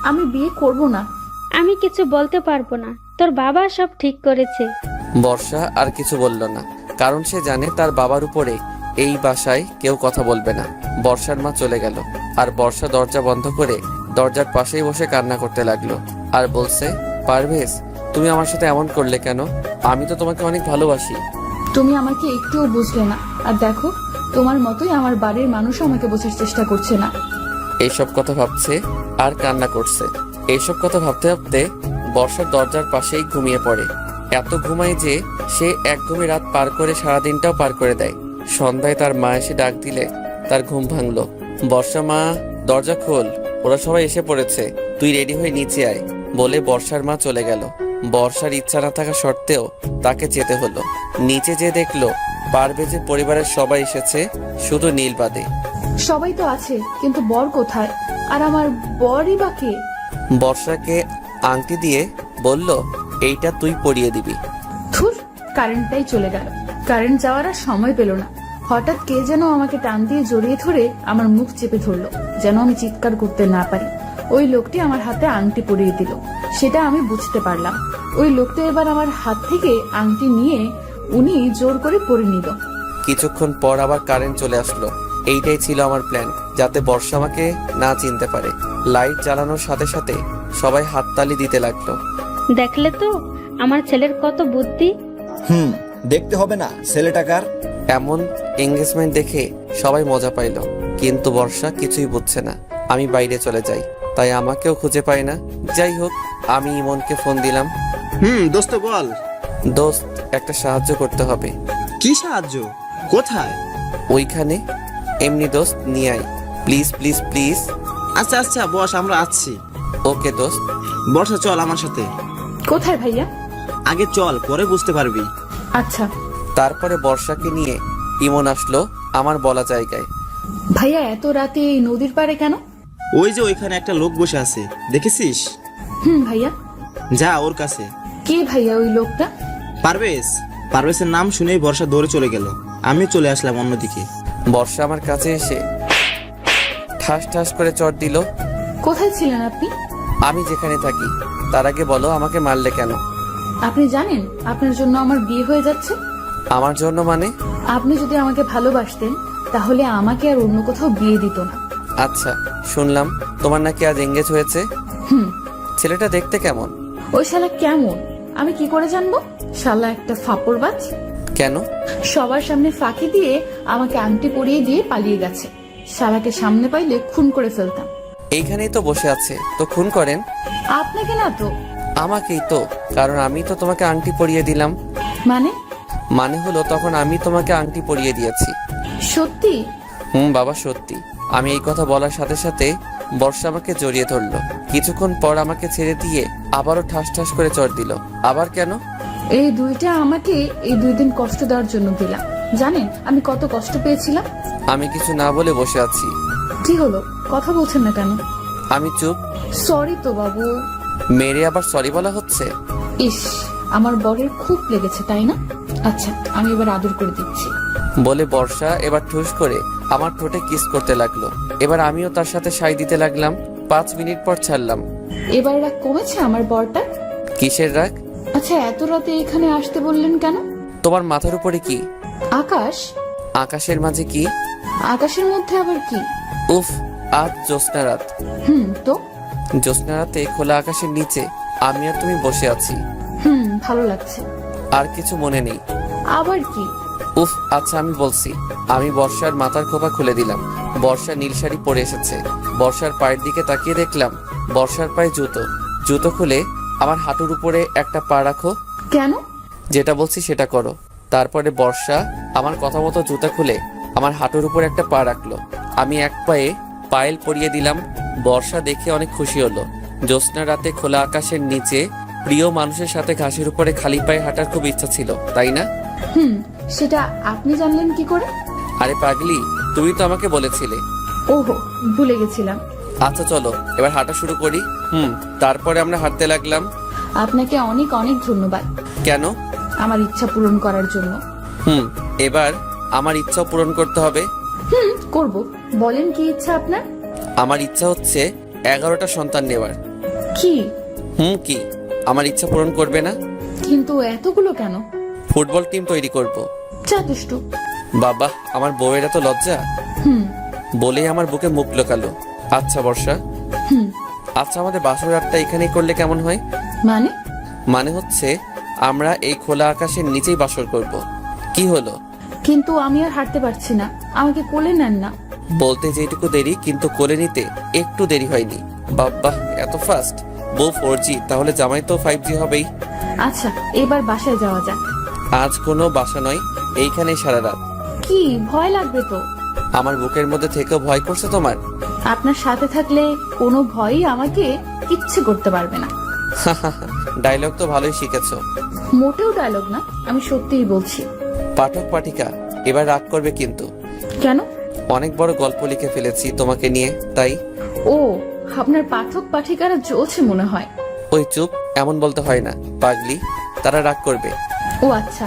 আমি বিয়ে করব না। আমি কিছু বলতে পারবো না, তোর বাবা সব ঠিক করেছে। বর্ষা আর কিছু বলল না, কারণ সে জানে তার বাবার উপরে এই বাসায় কেউ কথা বলবে না। বর্ষার মা চলে গেল, আর বর্ষা দরজা বন্ধ করে দরজার পাশেই বসে কান্না করতে লাগলো, আর বলছে, পারভেজ তুমি আমার সাথে এমন করলে কেন? আমি তো তোমাকে অনেক ভালোবাসি। তুমি আমাকে একটুও বুঝলে না। আর দেখো, তোমার মতোই আমার বাড়ির মানুষও আমাকে বোঝার চেষ্টা করছে না। এইসব কথা ভাবছে আর কান্না করছে। এইসব কথা ভাবতে ভাবতে বর্ষার দরজার পাশেই ঘুমিয়ে পড়ে। এত ঘুমায় যে সে এক ঘুমে রাত পার করে সারাদিনটাও পার করে দেয়। সন্ধ্যায় তার মা এসে ডাক দিলে তার ঘুম ভাঙলো। বর্ষা, মা দরজা খোল, ওরা সবাই এসে পড়েছে, তুই রেডি হয়ে নিচে আয় বলে বর্ষার মা চলে গেল। বর্ষার ইচ্ছা না থাকা সত্ত্বেও তাকে যেতে হলো। নিচে যেয়ে দেখলো পারভেজের পরিবারের সবাই এসেছে, শুধু নীল বাদে। সবাই তো আছে, কিন্তু বর কোথায়? আর আমার বরই বা কে? বর্ষাকে আংটি দিয়ে বলল, এইটা তুই পরিয়ে দিবি। ধুর, কারেন্টটাই চলে গেল। কারেন্ট যাওয়ার আর সময় পেল না। হঠাৎ কে যেন আমাকে টান দিয়ে জড়িয়ে ধরে আমার মুখ চেপে ধরলো, যেন আমি চিৎকার করতে না পারি। ওই লোকটি আমার হাতে আংটি পরিয়ে দিল, সেটা আমি বুঝতে পারলাম। ওই লোকটা এবার আমার হাত থেকে আংটি নিয়ে উনি জোর করে পরিয়ে নিল। কিছুক্ষণ পর আবার কারেন্ট চলে আসলো। এইটাই ছিল আমার প্ল্যান, যাতে বর্ষা আমাকে না চিনতে পারে। লাইট জ্বালানোর সাথে সাথে সবাই হাততালি দিতে লাগলো। দেখলে তো আমার ছেলের কত বুদ্ধি। দেখতে হবে না ছেলেটাকার। এমন এঙ্গেজমেন্ট দেখে সবাই মজা পাইলো, কিন্তু বর্ষা কিছুই বুঝছে না। আমি বাইরে চলে যাই, তাই আমাকেও খুঁজে পাই না। যাই হোক, আমি ইমনকে ফোন দিলাম। দোস্ত বল। দোস্ত, একটা সাহায্য করতে হবে। কি সাহায্য? কোথায়? ওইখানে। এমনি দোস্ত, নিয়ে আয় প্লিজ প্লিজ প্লিজ। আচ্ছা আচ্ছা বস, আমরা আসছি। ওকে দোস্ত। বর্ষা চল আমার সাথে। কোথায় ভাইয়া? আগে চল, পরে বুঝতে পারবি। আচ্ছা। তারপরে বর্ষাকে নিয়ে ইমন আসলো আমার বলা জায়গায়। ভাইয়া এত রাতে এই নদীর পাড়ে কেন? ওই যে ওইখানে একটা লোক বসে আছে, দেখেছিস? ভাইয়া। যা ওর কাছে। কে ভাইয়া ওই লোকটা? পারভেজ। পারভেজের নাম শুনেই বর্ষা দৌড়ে চলে গেল। আমি চলে আসলাম অন্যদিকে। বর্ষা আমার কাছে এসে ঠাস ঠাস করে চট দিল। কোথায় ছিলেন আপনি? আমি যেখানে থাকি। তার আগে বলো, আমাকে মারলে কেন? আপনি জানেন আপনার জন্য আমার বিয়ে হয়ে যাচ্ছে? আমার জন্য মানে? আপনি যদি আমাকে ভালোবাসতেন তাহলে আমাকে আর অন্য কোথাও বিয়ে দিত না। আচ্ছা, শুনলাম তোমার নাকি আজ এঙ্গেজ হয়েছে। ছেলেটা দেখতে কেমন? ওই শালা কেমন আমি কি করে জানবো? শালা একটা ফাপড়বাজ। কেন? সবার সামনে ফাঁকি দিয়ে আমাকে আংটি পরিয়ে দিয়ে পালিয়ে গেছে। শালাকে সামনে পাইলে খুন করে ফেলতাম। এইখানেই তো বসে আছে, তো খুন করেন। আপনাকে না তো। আমাকেই তো, কারণ আমি তো তোমাকে আংটি পরিয়ে দিলাম। মানে হলো তখন আমি তোমাকে আংটি পরিয়ে দিয়েছি। সত্যি? বাবা সত্যি। আমি এই কথা বলার সাথে সাথে বর্ষা আমাকে জড়িয়ে ধরলো। কিছুক্ষণ পর আমাকে ছেড়ে দিয়ে আবারও ঠাস ঠাস করে চড় দিল। আবার কেন? এই দুইটা আমাকে এই 2 দিন কষ্ট দেওয়ার জন্য দিলাম। জানেন আমি কত কষ্ট পেয়েছিলাম? আমি কিছু না বলে বসে আছি। কি হলো, কথা বলছেন না কেন? আমি চুপ। সরি তো বাবু। মেরে আবার সরি বলা হচ্ছে? ইস, আমার বরের খুব লেগেছে তাই না? আচ্ছা, আমি এবার আদর করে দিচ্ছি। বলে বর্ষা এবার ঠুস করে আমার ঠোঁটে কিস করতে লাগলো। এবার আমিও তার সাথে সাই দিতে লাগলাম। 5 মিনিট পর ছাড়লাম। এবার রাগ কমেছে আমার বরটা? কিসের রাগ? আচ্ছা, এত রাতে এখানে আসতে বললেন কেন? তোমার মাথার উপরে কি? আকাশ। আকাশের মাঝে কি? আকাশের মধ্যে আবার কি? উফ, আজ জ্যোৎস্না রাত। তো জ্যোৎস্না রাতে খোলা আকাশের নিচে আমি আর তুমি বসে আছি। ভালো লাগছে। আর কিছু মনে নেই? আবার কি? উফ, আচ্ছা আমি বলছি। আমি বর্ষার মাথার খোপা খুলে দিলাম। বর্ষা নীল শাড়ি পরে এসেছে। বর্ষার পায়ের দিকে তাকিয়ে দেখলাম বর্ষার পায়ে জুতো। জুতো খুলে আমার হাঁটুর উপরে একটা পা রাখো। কেন? যেটা বলছি সেটা করো। তারপরে বর্ষা আমার কথা মতো জুতা খুলে আমার হাঁটুর উপর একটা পা রাখলো। আমি এক পায়ে পায়েল পরিয়ে দিলাম। বর্ষা দেখে অনেক খুশি হলো। জ্যোৎস্না রাতে খোলা আকাশের নিচে প্রিয় মানুষের সাথে ঘাসের উপরে খালি পায়ে হাঁটার খুব ইচ্ছা ছিল, তাই না? সেটা আপনি জানলেন কি করে? আরে পাগলি, তুমি তো আমাকে বলেছিলে। ওহো, ভুলে গেছিলাম। আচ্ছা চলো এবার হাঁটা শুরু করি। তারপরে আমরা হাঁটতে লাগলাম। আপনাকে অনেক অনেক ধন্যবাদ। কেন? আমার ইচ্ছা পূরণ করার জন্য। এবার আমার ইচ্ছাও পূরণ করতে হবে। করব। বলেন কি ইচ্ছা আপনার? আমার ইচ্ছা হচ্ছে 11টা সন্তান নেওয়ার। কি? কি আমার ইচ্ছা পূরণ করবে না? কিন্তু এতগুলো কেন? ফুটবল টিম তৈরি করব। চা দুষ্টু। বাবা, আমার বউয়ের এত লজ্জা। বলেই আমার বুকে মুখ লোকালো। আচ্ছা বর্ষা। আচ্ছা, আমাদের বাসর রাতটা এখানেই করলে কেমন হয়? মানে হচ্ছে আমরা এই খোলা আকাশের নিচেই বাসর করব। কি হলো? কিন্তু আমি আর হাঁটতে পারছি না, আমাকে কোলে নেন না। বলতে যেটুকু দেরি, কিন্তু কোলে নিতে একটু দেরি হয়নি। বাবা এত ফাস্ট! বউ 4G, তাহলে জামাই তো 5G হবেই। আচ্ছা, এবার বাসায় যাওয়া যাক। আজ কোনো বাসা নয়, এইখানে সারা রাত। কি ভয় লাগবে তো? আমার বুকের মধ্যে থেকেও ভয় করছে তোমার? আপনার সাথে থাকলে কোনো ভয়ই আমাকে কিচ্ছু করতে পারবে না। ডায়লগ তো ভালোই শিখেছো। মোটেও ডায়লগ না, আমি সত্যিই বলছি। পাঠক পাঠিকা এবার রাগ করবে কিন্তু। কেন? অনেক বড় গল্প লিখে ফেলেছি তোমাকে নিয়ে, তাই। ও, আপনার পাঠক পাঠিকারা জ্বলছে মনে হয়। ওই চুপ, এমন বলতে হয় না পাগলি, তারা রাগ করবে। ও আচ্ছা।